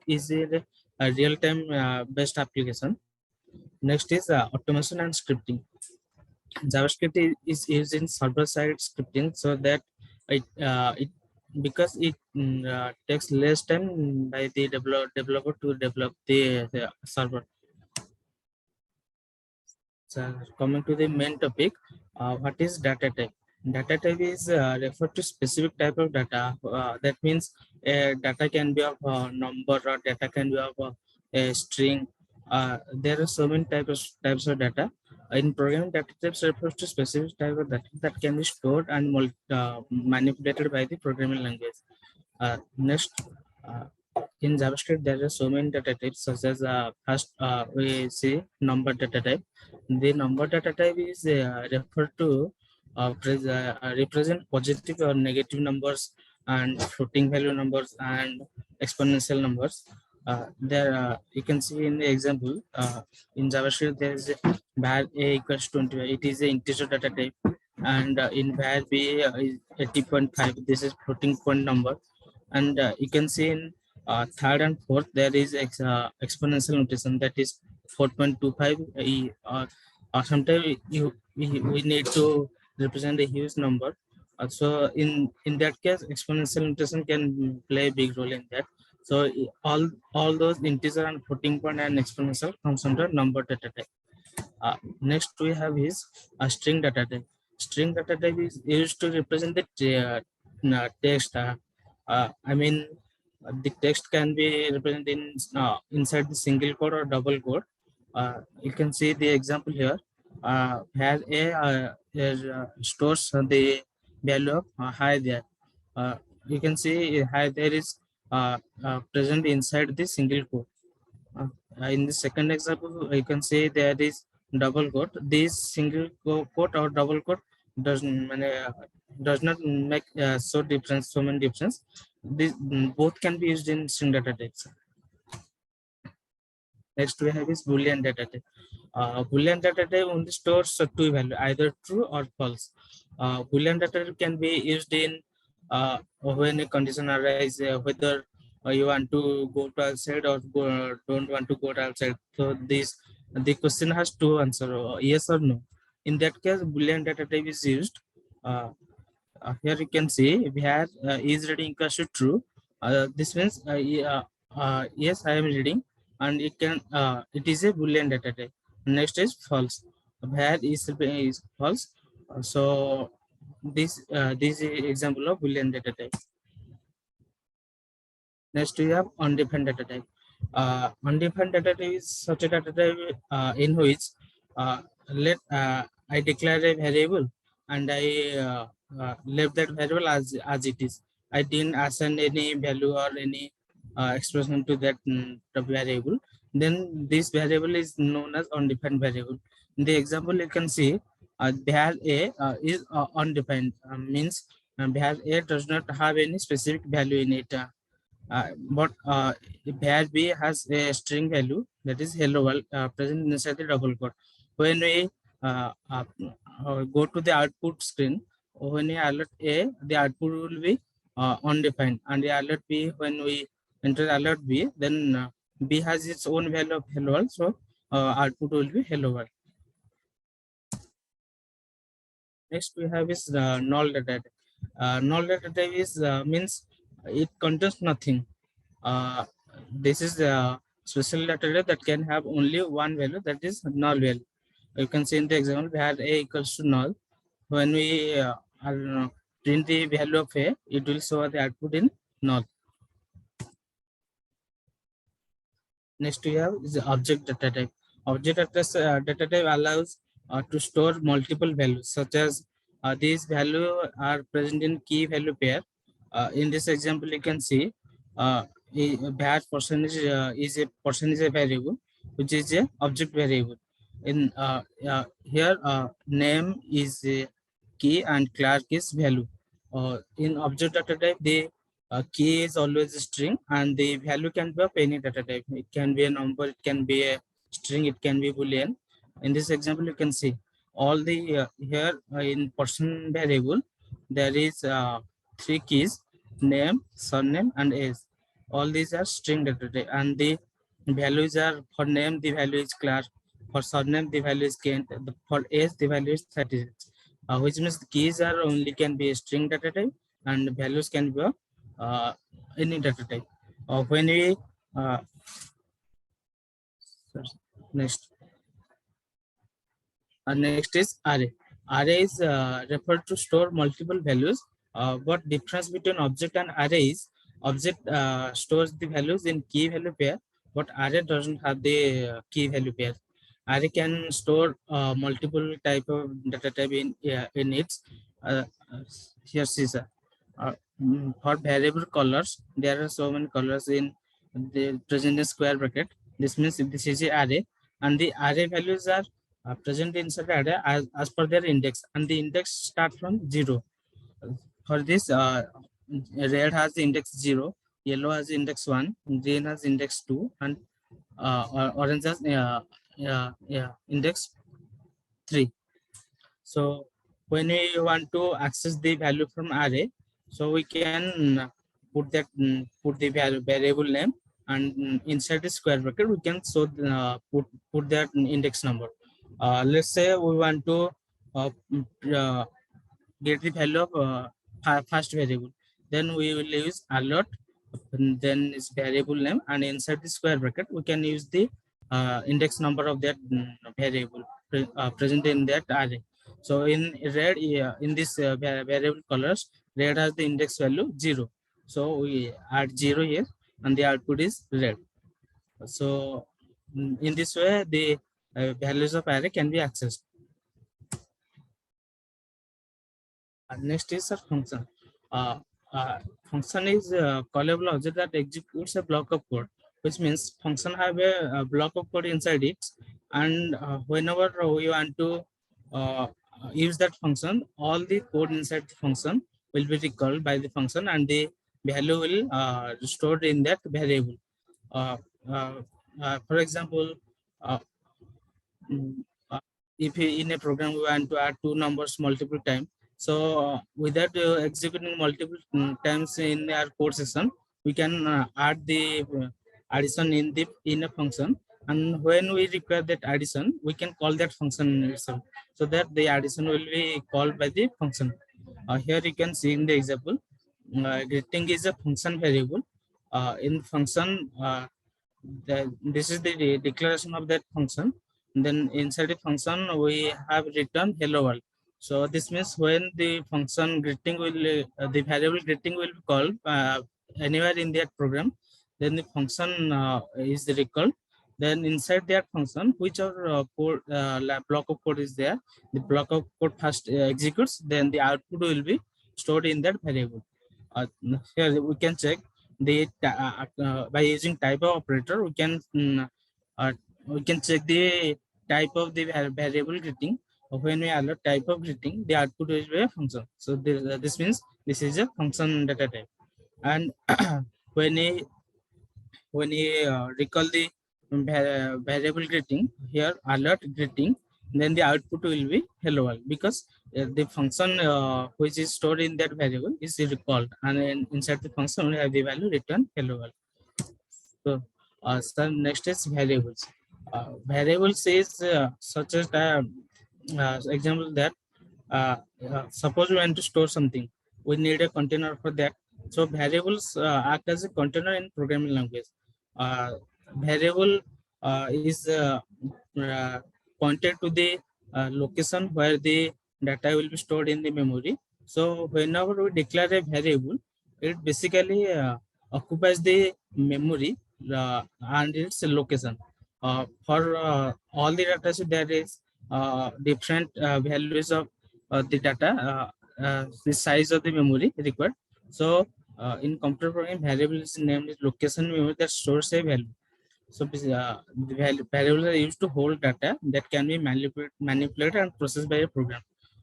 is a real-time based application. Next is automation and scripting. JavaScript is used in server-side scripting, so that it because it takes less time by the developer to develop the server. So coming to the main topic, what is data type? Data type is referred to specific type of data. That means data can be of number, or data can be of a string. There are so many types of data. In programming, data types refers to specific type of data that can be stored and manipulated by the programming language. Next, uh, in JavaScript, there are so many data types, such as first we see number data type. The number data type is referred to represent positive or negative numbers, and floating value numbers, and exponential numbers. There you can see in the example in JavaScript there is a var a equals 20. It is an integer data type, and in var b is 80.5. This is floating point number, and you can see in third and fourth there is exponential notation, that is 4.25. Sometimes we need to represent a huge number. So in that case, exponential notation can play a big role in that. So all those integer and floating point and exponential comes under number data type. Next we have is a string data type. String data type is used to represent the text. I mean, the text can be represented in inside the single quote or double quote. You can see the example here. Has stores the value of high there. You can see high there is present inside the single quote. Uh, in the second example, you can say there is double quote. This single quote or double quote does not make so many difference. This both can be used in string data types. Next we have is Boolean data type. Boolean data type only stores two value, either true or false. Boolean data type can be used in when a condition arises, whether you want to go to outside or don't want to go to outside. So the question has two answer, yes or no. In that case, Boolean data type is used. Here you can see we have is reading equals to true. This means yes, I am reading, and it is a Boolean data type. Next is false. Where is false. So this is example of Boolean data type. Next, we have undefined data type. Undefined data type is such a data type in which let I declare a variable and I left that variable as it is. I didn't assign any value or any expression to that the variable. Then this variable is known as undefined variable. In the example, you can see var a is undefined, means var a does not have any specific value in it. But var b has a string value, that is hello world, present inside the double quote. When we go to the output screen, when we alert a, the output will be undefined, and the alert b, when we enter alert b, then b has its own value of hello world, so output will be hello world. Next we have is null data type. Null data type is means it contains nothing. This is a special data type that can have only one value, that is null value. You can see in the example we have a equals to null. When we print the value of a, it will show the output in null. Next we have is the object data type. Object data type allows to store multiple values, such as these values are present in key value pair. In this example, you can see var percentage is a variable, which is a object variable. In here, name is a key and Clark is value. In object data type, the key is always a string, and the value can be of any data type. It can be a number, it can be a string, it can be Boolean. In this example, you can see all the here in person variable, there is three keys: name, surname, and age. All these are string data type, and the values are: for name the value is Clark, for surname the value is Kent, for age the value is 36. Which means the keys are only can be a string data type, and values can be any data type. When we next next is array. Array is referred to store multiple values. What difference between object and array is, object stores the values in key value pair, but array doesn't have the key value pair. Array can store multiple type of data type in its uh, here is for variable colors. There are so many colors in the present in square bracket. This means this is a array, and the array values are present inside array as per their index, and the index start from 0. For this, red has the index 0, yellow has index 1, green has index 2, and orange has index 3. So when we want to access the value from array, so we can put the variable name, and inside the square bracket we can so put that index number. Let's say we want to get the value of first variable, then we will use alert, then its variable name, and inside the square bracket we can use the index number of that variable present in that array. So in red, in this variable colors, red has the index value 0. So we add 0 here, and the output is red. So in this way, the values of array can be accessed. Next is a function. Uh, Function is a callable object that executes a block of code, which means function have a block of code inside it, and whenever we want to use that function, all the code inside the function will be recalled by the function, and the value will stored in that variable. Uh, uh, for example, uh, mm, if in a program we want to add two numbers multiple times, so without executing multiple times in our code session, we can add the addition in a function, and when we require that addition, we can call that function itself, so that the addition will be called by the function. Here you can see in the example, greeting is a function variable. In function, this is the declaration of that function. Then inside the function we have written hello world. So this means when the function greeting will, the variable greeting will be called anywhere in that program, then the function is recalled. Then inside that function, whichever code block of code is there, the block of code first executes, then the output will be stored in that variable. Here we can check the by using type of operator, uh, we can check the type of the variable greeting. When we allot type of greeting, the output will be a function. So this means this is a function data type. And when we recall the variable greeting here, alert greeting, then the output will be hello world, because the function which is stored in that variable is recalled, and inside the function we have the value return hello world. So, so next is variables. Variables is such as example that suppose we want to store something, we need a container for that. So variables act as a container in programming language. Uh, Variable is pointed to the location where the data will be stored in the memory. So whenever we declare a variable, it basically occupies the memory and its location. For all the data set, there is different values of the data, the size of the memory required. So in computer programming, variable is named as location memory that stores a value. So the variables are used to hold data that can be manipulated and processed by a program.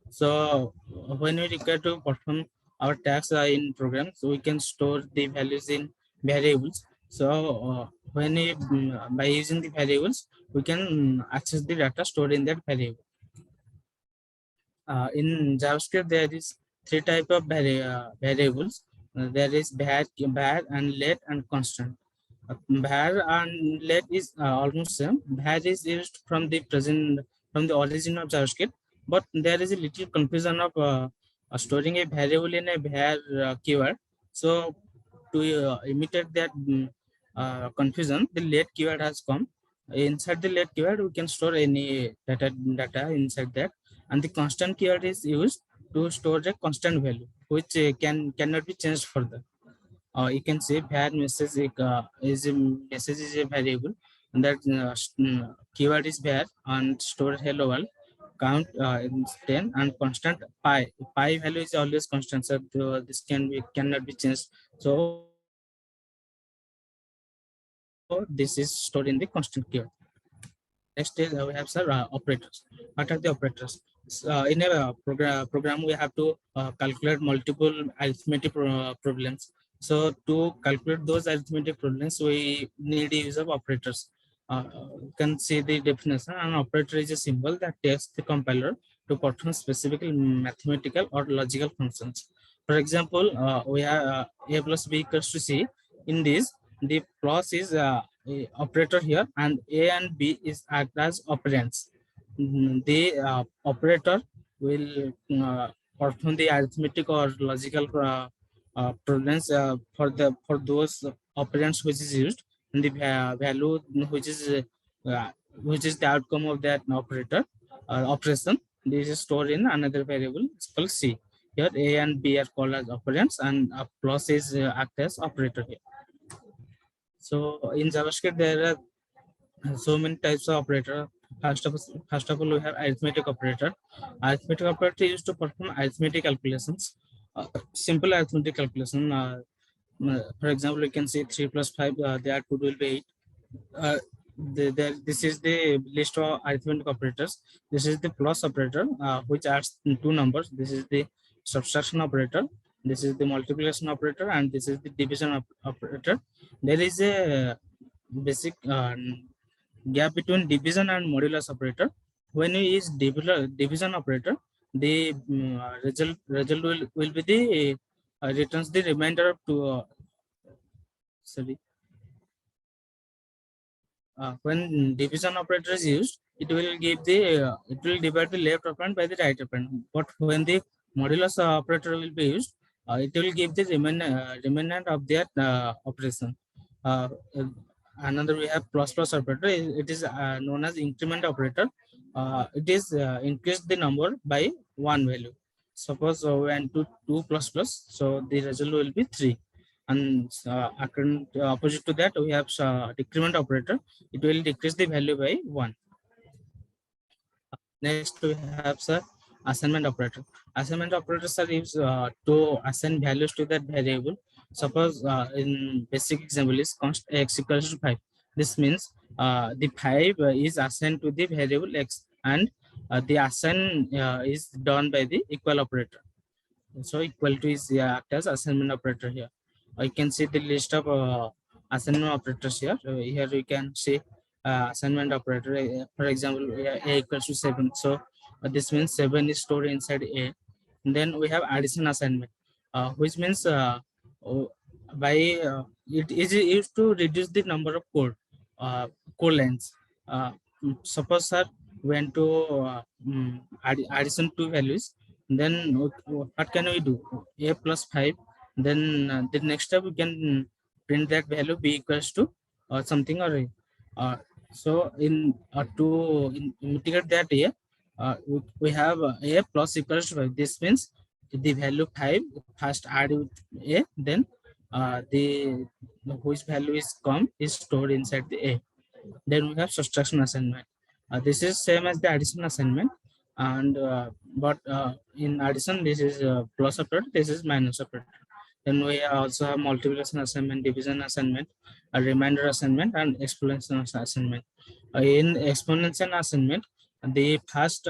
So when we require to perform our tasks in programs, so we can store the values in variables. So when we by using the variables, we can access the data stored in that variable. In JavaScript, there is three type of variables. There is var and let and constant. Var and let is almost same. Var is used from the origin of JavaScript, but there is a little confusion of storing a variable in a var keyword. So to imitate that confusion, the let keyword has come. Inside the let keyword, we can store any data inside that, and the constant keyword is used to store a constant value which cannot be changed further. You can say var message is a variable, and that keyword is var and store hello world, count is 10, and constant pi value is always constant, so this cannot be changed. So this is stored in the constant keyword. Next is we have operators. What are the operators? In a program, we have to calculate multiple arithmetic problems. So to calculate those arithmetic problems, we need use of operators. You can see the definition. An operator is a symbol that tells the compiler to perform specific mathematical or logical functions. For example, we have a plus b equals to c. In this, the plus is operator here, and a and b is act as operands. The operator will perform the arithmetic or logical problems for those operands which is used, and the value uh, which is the outcome of that operator operation. This is stored in another variable. It's called c. Here a and b are called as operands, and plus is act as operator here. So in JavaScript, there are so many types of operator. First of all, we have arithmetic operator. Arithmetic operator used to perform arithmetic calculations, simple arithmetic calculation. For example, you can say 3 plus 5, the output will be 8. This is the list of arithmetic operators. This is the plus operator, which adds two numbers. This is the subtraction operator. This is the multiplication operator, and this is the division operator. There is a basic gap between division and modulus operator. When we use division operator, the result will be the returns the remainder of sorry. When division operator is used, it will give the it will divide the left operand by the right operand. But when the modulus operator will be used, it will give the remnant of that operation. Uh, Another we have plus operator. It is known as increment operator. it is increase the number by one value. Suppose we went to 2 plus plus, so the result will be 3. And opposite to that, we have decrement operator. It will decrease the value by 1. Next, we have assignment operator. Assignment operators are used to assign values to that variable. Suppose in basic example is const x equals to 5. This means the 5 is assigned to the variable x, and the assign is done by the equal operator. So equal to is act as assignment operator here. You can see the list of assignment operators here. Here we can see assignment operator. For example, a equals to 7. So this means 7 is stored inside a. And then we have addition assignment, which means by it is used to reduce the number of code lines. Suppose sir went to addition two values, then what can we do? A plus 5, then the next step we can print that value b equals to something or a. So in to mitigate that here, we have a plus equals to 5. This means the value 5 first add with a, then the which value is come is stored inside the a. Then we have subtraction assignment. This is same as the addition assignment, and but in addition this is plus operator, this is minus operator. Then we also have multiplication assignment, division assignment, a remainder assignment, and exponential assignment. In exponential assignment, the first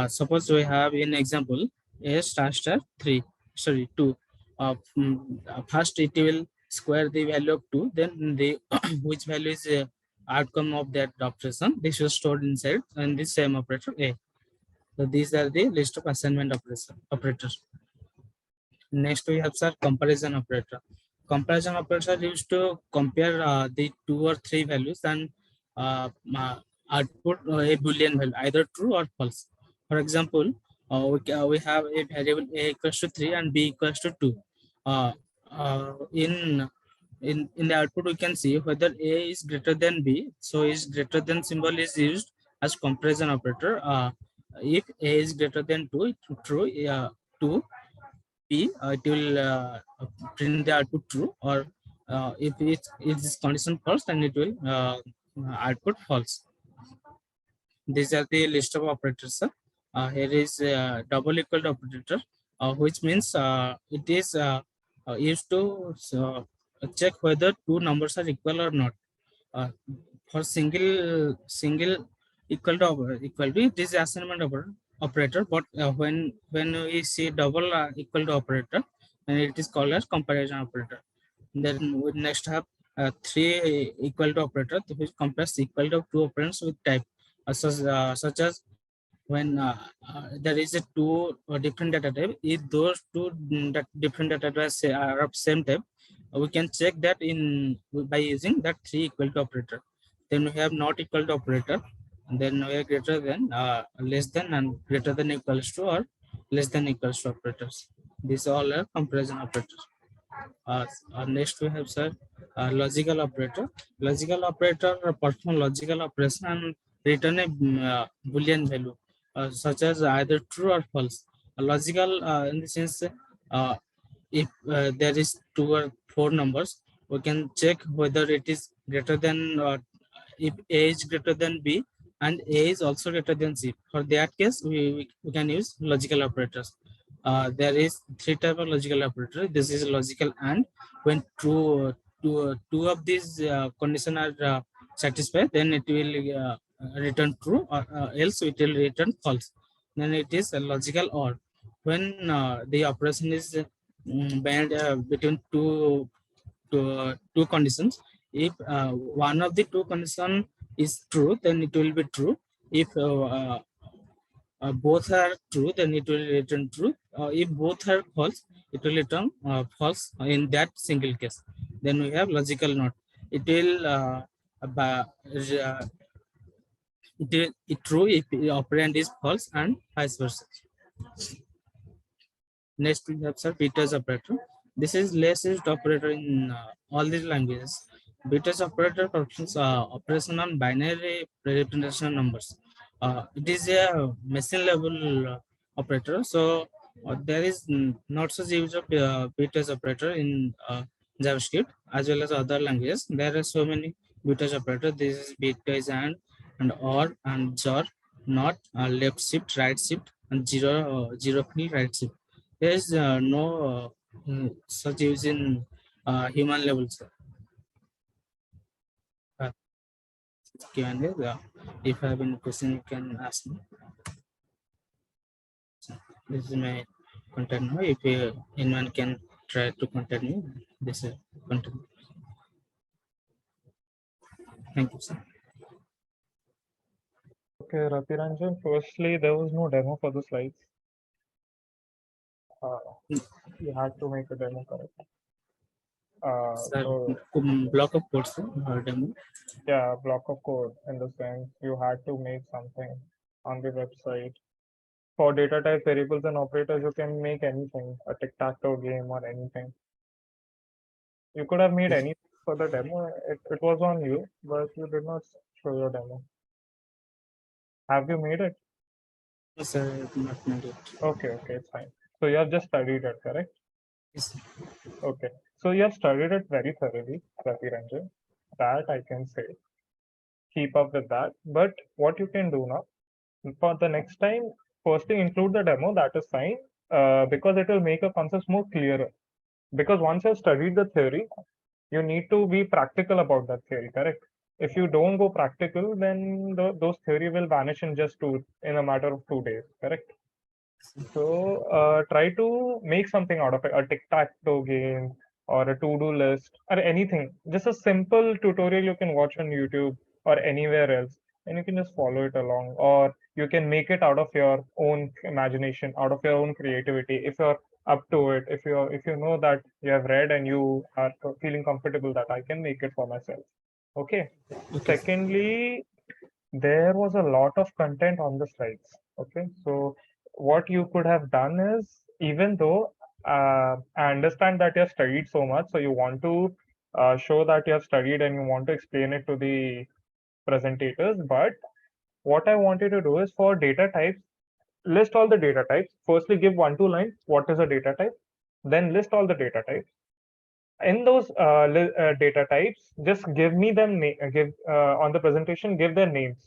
suppose we have in example a star star 3, sorry 2. First it will square the value of 2, then the which value is outcome of that operation, this is stored inside and the same operator a. So these are the list of assignment operators. Next we have comparison operator. Comparison operator used to compare the 2 or 3 values and output a boolean value, either true or false. For example, we have a variable a equals to 3 and b equals to 2. In the output we can see whether a is greater than b, so is greater than symbol is used as comparison operator. If a is greater than 2, it true 2 b, it will print the output true, or if it is condition false, then it will output false. These are the list of operators. Here is double equal operator, which means it is used to check whether two numbers are equal or not. For single equal to it is assignment operator, but when we see double equal to operator, then it is called as comparison operator. Then we next have 3 equal to operator, which compares equal to 2 operands with type, such as when there is a 2 different data type. If those 2 different data types are of same type, we can check that by using that 3 equal to operator. Then we have not equal to operator, and then we are greater than, less than, and greater than equals to, or less than equals to operators. These all are comparison operators. Next we have logical operator. Logical operator perform logical operation and return a boolean value, such as either true or false. Logical in the sense, if there is 2 or 4 numbers, we can check whether it is greater than, if a is greater than b and a is also greater than c. For that case, we can use logical operators. There is 3 type of logical operator. This is logical and, when two of these condition are satisfied, then it will return true, or else it will return false. Then it is a logical or, when the operation is bound between two conditions. If one of the 2 condition is true, then it will be true. If both are true, then it will return true. If both are false, it will return false in that single case. Then we have logical not. It will it true if the operand is false, and vice versa. Next we have Betas operator. This is less used operator in all these languages. Betas operator performs operation on binary representation numbers. It is a machine level operator. So there is not such use of bitwise operator in JavaScript as well as other languages. There are so many bitwise operators. This is bitwise and or and XOR, not left shift, right shift, and zero fill right shift. There is no such use in human levels. Q&A. If I have any question, you can ask me. This is my contact number. If anyone can try to contact me, this is contact. Thank you, sir. Okay, Ratiranjan, firstly, there was no demo for the slides. You had to make a demo, correct? Sir, So block of code, sir, demo. yeah, block of code in the sense you had to make something on the website. For data type variables and operators, you can make anything, a tic-tac-toe game or anything. You could have made Yes. anything for the demo. It was on you, but you did not show your demo. Have you made it? No, sir, I have not made it. Okay, it's fine. So you have just studied it, correct? Yes, sir. Okay. So you have studied it very thoroughly, Ratiranjan. That I can say. Keep up with that. But what you can do now, for the next time, firstly include the demo, that is fine, because it will make a concept more clearer. Because once you've studied the theory, you need to be practical about that theory, correct? If you don't go practical, then those theory will vanish in in a matter of 2 days, correct? So try to make something out of it, a tic-tac-toe game or a to-do list or anything. Just a simple tutorial you can watch on YouTube or anywhere else, and you can just follow it along. Or you can make it out of your own imagination, out of your own creativity. If you're up to it, if you know that you have read and you are feeling comfortable that I can make it for myself. Okay. Okay, sir. Secondly, there was a lot of content on the slides. Okay, so what you could have done is, even though I understand that you have studied so much, so you want to show that you have studied and you want to explain it to the presentators, but what I want you to do is, for data types, list all the data types. Firstly, give 1-2 lines what is a data type, then list all the data types. In those data types, just give me them, give on the presentation, give their names.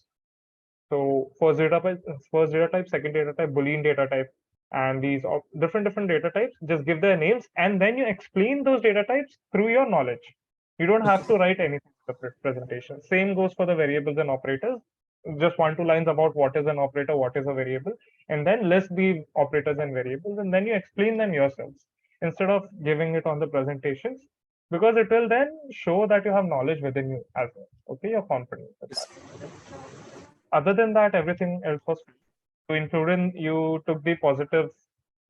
So first data type, second data type, Boolean data type, and these different data types, just give their names, and then you explain those data types through your knowledge. You don't have to write anything in the presentation. Same goes for the variables and operators. Just 1-2 lines about what is an operator, what is a variable, and then list the operators and variables, and then you explain them yourselves instead of giving it on the presentations, because it will then show that you have knowledge within you as well. Okay, you're confident with that. Other than that, everything else was you took the positive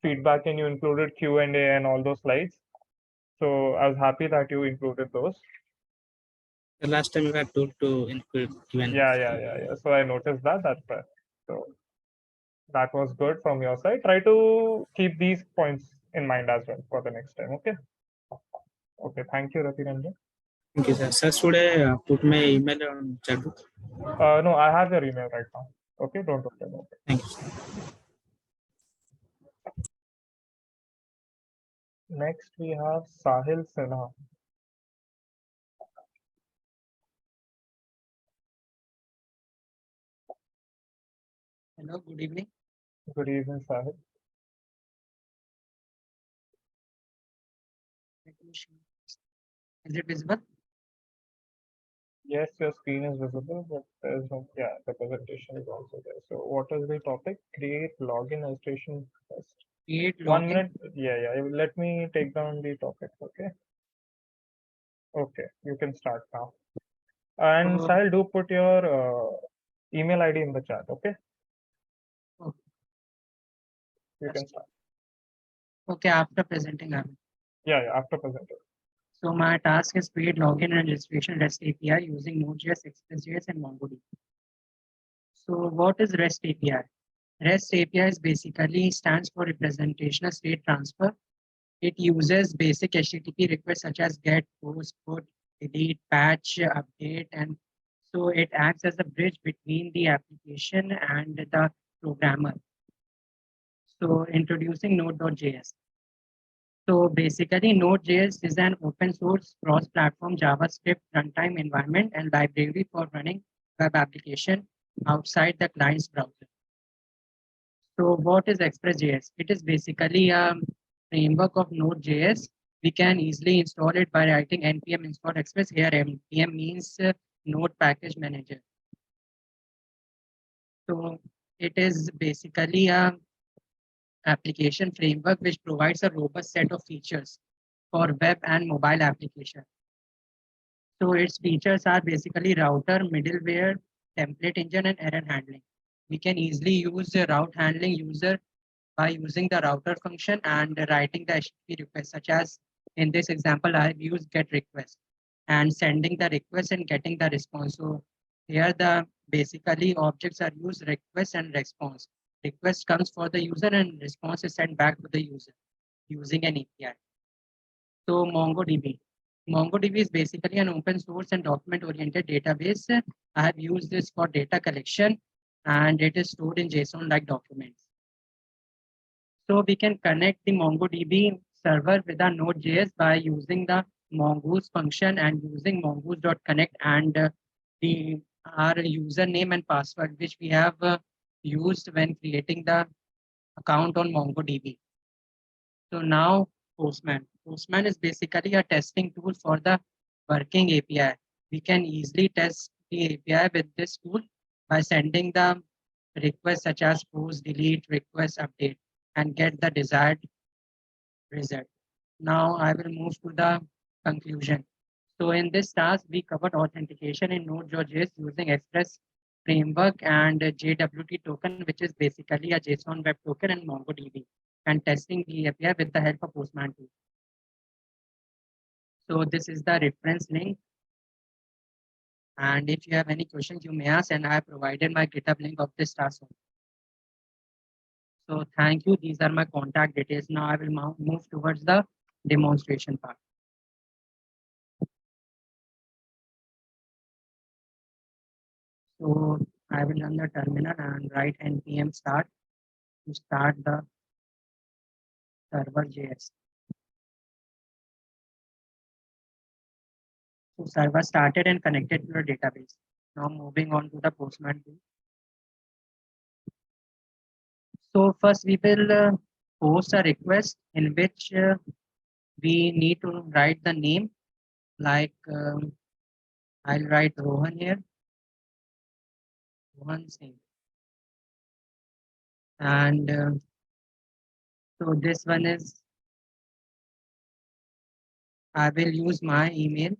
feedback and you included Q&A and all those slides. So I was happy that you included those. The last time you had told to include Q&A. Yeah. So I noticed that. That's right. So that was good from your side. Try to keep these points in mind as well for the next time. Okay. Okay. Thank you, Ratiranjan. Thank you, sir. Sir, should I put my email on chat book? No, I have your email right now. Okay, don't worry about it. Thank you, sir. Next, we have Sahil Sinha. Hello, good evening. Good evening, Sahil. Is it visible? Yes, your screen is visible, but there's no, yeah, the presentation is also there. So what is the topic? Create login registration first. Create login. 1 minute. Yeah. Let me take down the topic. Okay. Okay, you can start now. And Sahil, do put your email ID in the chat. Okay. Okay. You can start. Okay, after presenting. Yeah, after presenting. So my task is create login and registration REST API using NodeJS, ExpressJS, and MongoDB. So what is REST API? REST API is basically stands for representational state transfer. It uses basic HTTP requests such as get, post, put, delete, patch, update, and So it acts as a bridge between the application and the programmer. So introducing Node.js. So basically, Node.js is an open source cross-platform JavaScript runtime environment and library for running web application outside the client's browser. So what is ExpressJS? It is basically a framework of Node.js. We can easily install it by writing npm install express. Here npm means Node Package Manager. So it is basically a application framework which provides a robust set of features for web and mobile application. So its features are basically router, middleware, template engine, and error handling. We can easily use the route handling user by using the router function and writing the HTTP request, such as in this example, I've used get request and sending the request and getting the response. So here the basically objects are used request and response. Request comes for the user and response is sent back to the user using an API. So MongoDB. MongoDB is basically an open source and document oriented database. I have used this for data collection and it is stored in JSON like documents. So we can connect the MongoDB server with our Node.js by using the mongoose function and using mongoose.connect and our username and password, which we have used when creating the account on MongoDB. So now Postman. Postman is basically a testing tool for the working API. We can easily test the API with this tool by sending the requests such as post, delete, request, update, and get the desired result. Now I will move to the conclusion. So in this task, we covered authentication in Node.js using Express framework and JWT token, which is basically a JSON web token and MongoDB, and testing the API with the help of Postman tool. So this is the reference link. And if you have any questions, you may ask, and I have provided my GitHub link of this task. So thank you. These are my contact details. Now I will move towards the demonstration part. So I will run the terminal and write npm start to start the server.js. So server started and connected to the database. Now moving on to the Postman tool. So first we will post a request in which we need to write the name, like I'll write Rohan here. Rohan Singh. And so this one is, I will use my email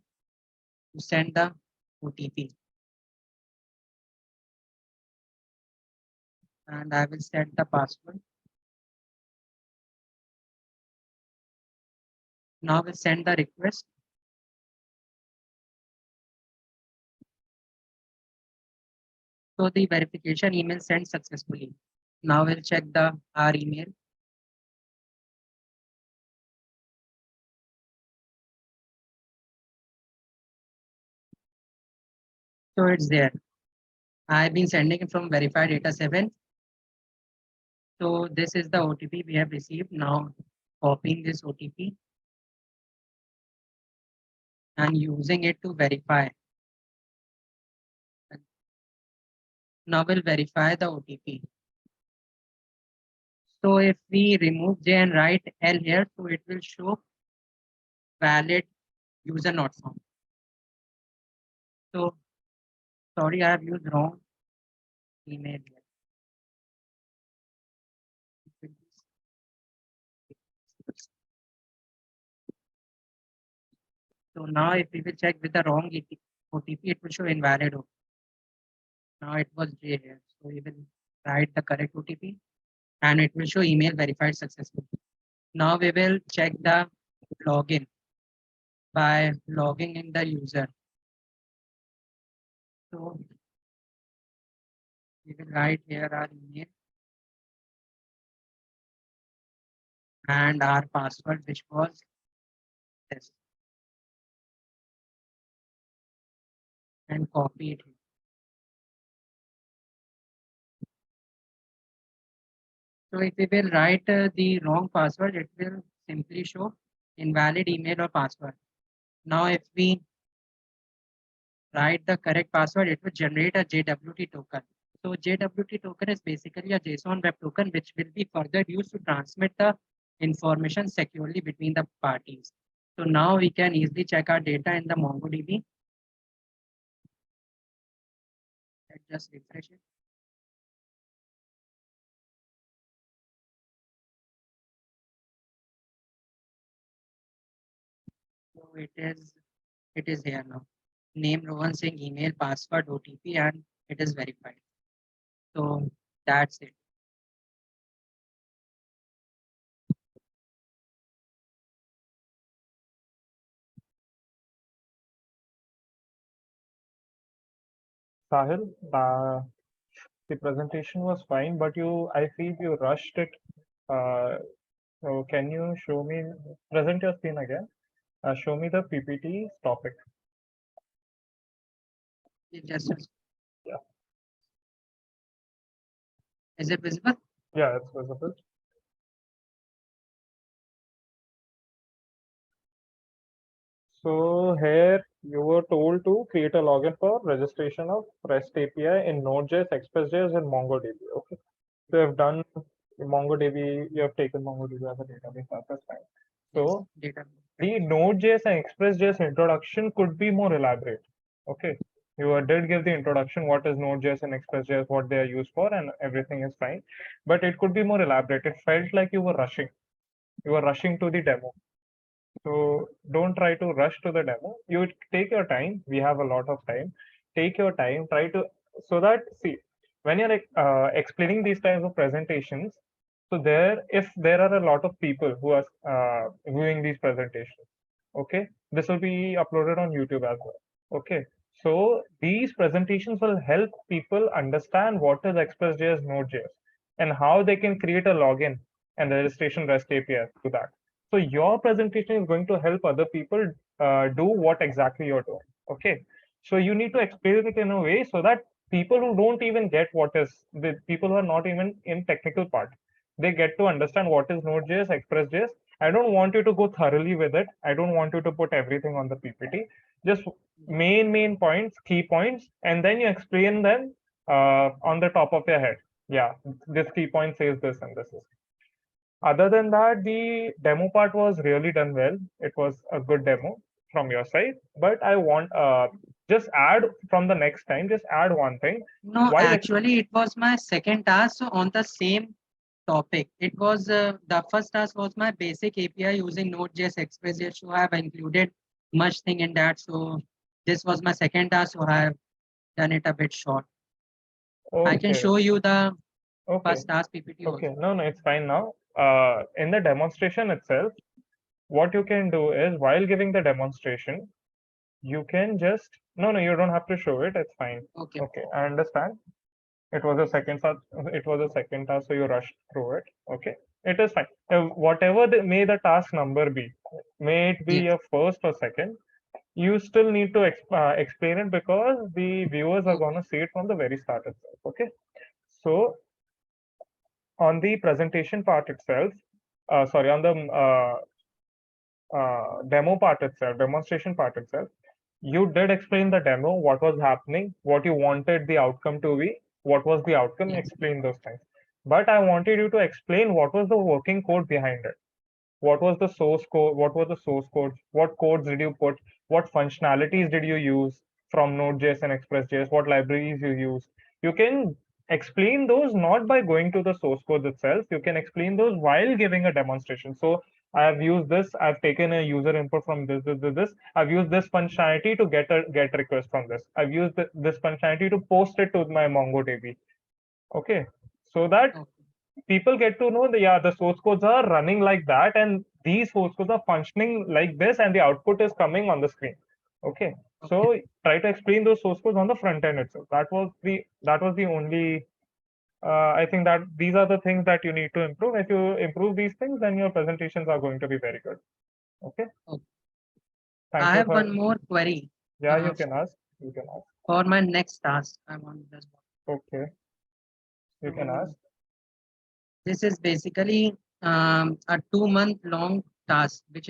to send the OTP. And I will set the password. Now we'll send the request. So the verification email sent successfully. Now we'll check our email. So it's there. I've been sending it from verified data 7. So this is the OTP we have received. Now copying this OTP and using it to verify. Now we'll verify the OTP. So if we remove J and write L here, so it will show valid user not found. So sorry, I have used wrong email here. So now if we will check with the wrong OTP, it will show invalid OTP. Now it was J here. So we will write the correct OTP and it will show email verified successfully. Now we will check the login by logging in the user. So we will write here our email and our password, which was this, and copy it here. So if we will write the wrong password, it will simply show invalid email or password. Now, if we write the correct password, it will generate a JWT token. So JWT token is basically a JSON web token, which will be further used to transmit the information securely between the parties. So now we can easily check our data in the MongoDB. Let's just refresh it. So it is here now. Name Rohan Singh, email, password, OTP, and it is verified. So that's it. Sahil, the presentation was fine, but I feel you rushed it. So can you show me, present your screen again? Show me the PPT topic. Just Yeah. Is it visible? Yeah, it's visible. So here you were told to create a login for registration of REST API in Node.js, ExpressJS, and MongoDB. Okay. So you have done MongoDB, you have taken MongoDB as a database, that's fine. So Yes, data. the Node.js and ExpressJS introduction could be more elaborate. Okay. You did give the introduction, what is Node.js and ExpressJS, what they are used for, and everything is fine. But it could be more elaborate. It felt like you were rushing. You were rushing to the demo. So don't try to rush to the demo. You take your time. We have a lot of time. Take your time. Try to, so that, see, when you're explaining these types of presentations, so if there are a lot of people who are viewing these presentations, okay, this will be uploaded on YouTube as well. Okay, so these presentations will help people understand what is ExpressJS, Node.js, and how they can create a login and registration REST API to that. So your presentation is going to help other people do what exactly you're doing. Okay, so you need to explain it in a way so that people who don't even get what is, the people who are not even in technical part, they get to understand what is Node.js, ExpressJS. I don't want you to go thoroughly with it. I don't want you to put everything on the PPT. Just main points, key points, and then you explain them on the top of your head. Yeah, this key point says this and this is. Other than that, the demo part was really done well. It was a good demo from your side. But I want just add from the next time, just add one thing. No, While actually, it was my second task. So on the same topic, it was the first task was my basic API using Node.js, ExpressJS. So I have included much thing in that. So this was my second task. So I have done it a bit short. I can okay, show you the okay, first task PPT also. okay. No, it's fine now. In the demonstration itself, what you can do is while giving the demonstration, you can just no, you don't have to show it. It's fine. Okay. Okay, I understand. It was a second task. It was a second task, so you rushed through it. Okay, it is fine. Whatever may the task number be, may it be Yes. your first or second, you still need to explain it because the viewers are going to see it from the very start itself. Okay, so on the presentation part itself, sorry, on the demo part itself, demonstration part itself, you did explain the demo, what was happening, what you wanted the outcome to be, what was the outcome, you Yes. explained those things. But I wanted you to explain what was the working code behind it. What was the source code? What were the source codes? What codes did you put? What functionalities did you use from Node.js and ExpressJS? What libraries you use? You can explain those not by going to the source code itself. You can explain those while giving a demonstration. So I have used this. I've taken a user input from this. I've used this functionality to get a get request from this. I've used this functionality to post it to my MongoDB. Okay, so that people get to know the source codes are running like that, and these source codes are functioning like this, and the output is coming on the screen. Okay, so try to explain those source codes on the front end itself. That was the only. I think that these are the things that you need to improve. If you improve these things, then your presentations are going to be very good. Okay. Thank I you have for. one more query. Yeah, you can ask. You can ask. For my next task, I want this one. Okay. You can ask. This is basically a 2-month long task, which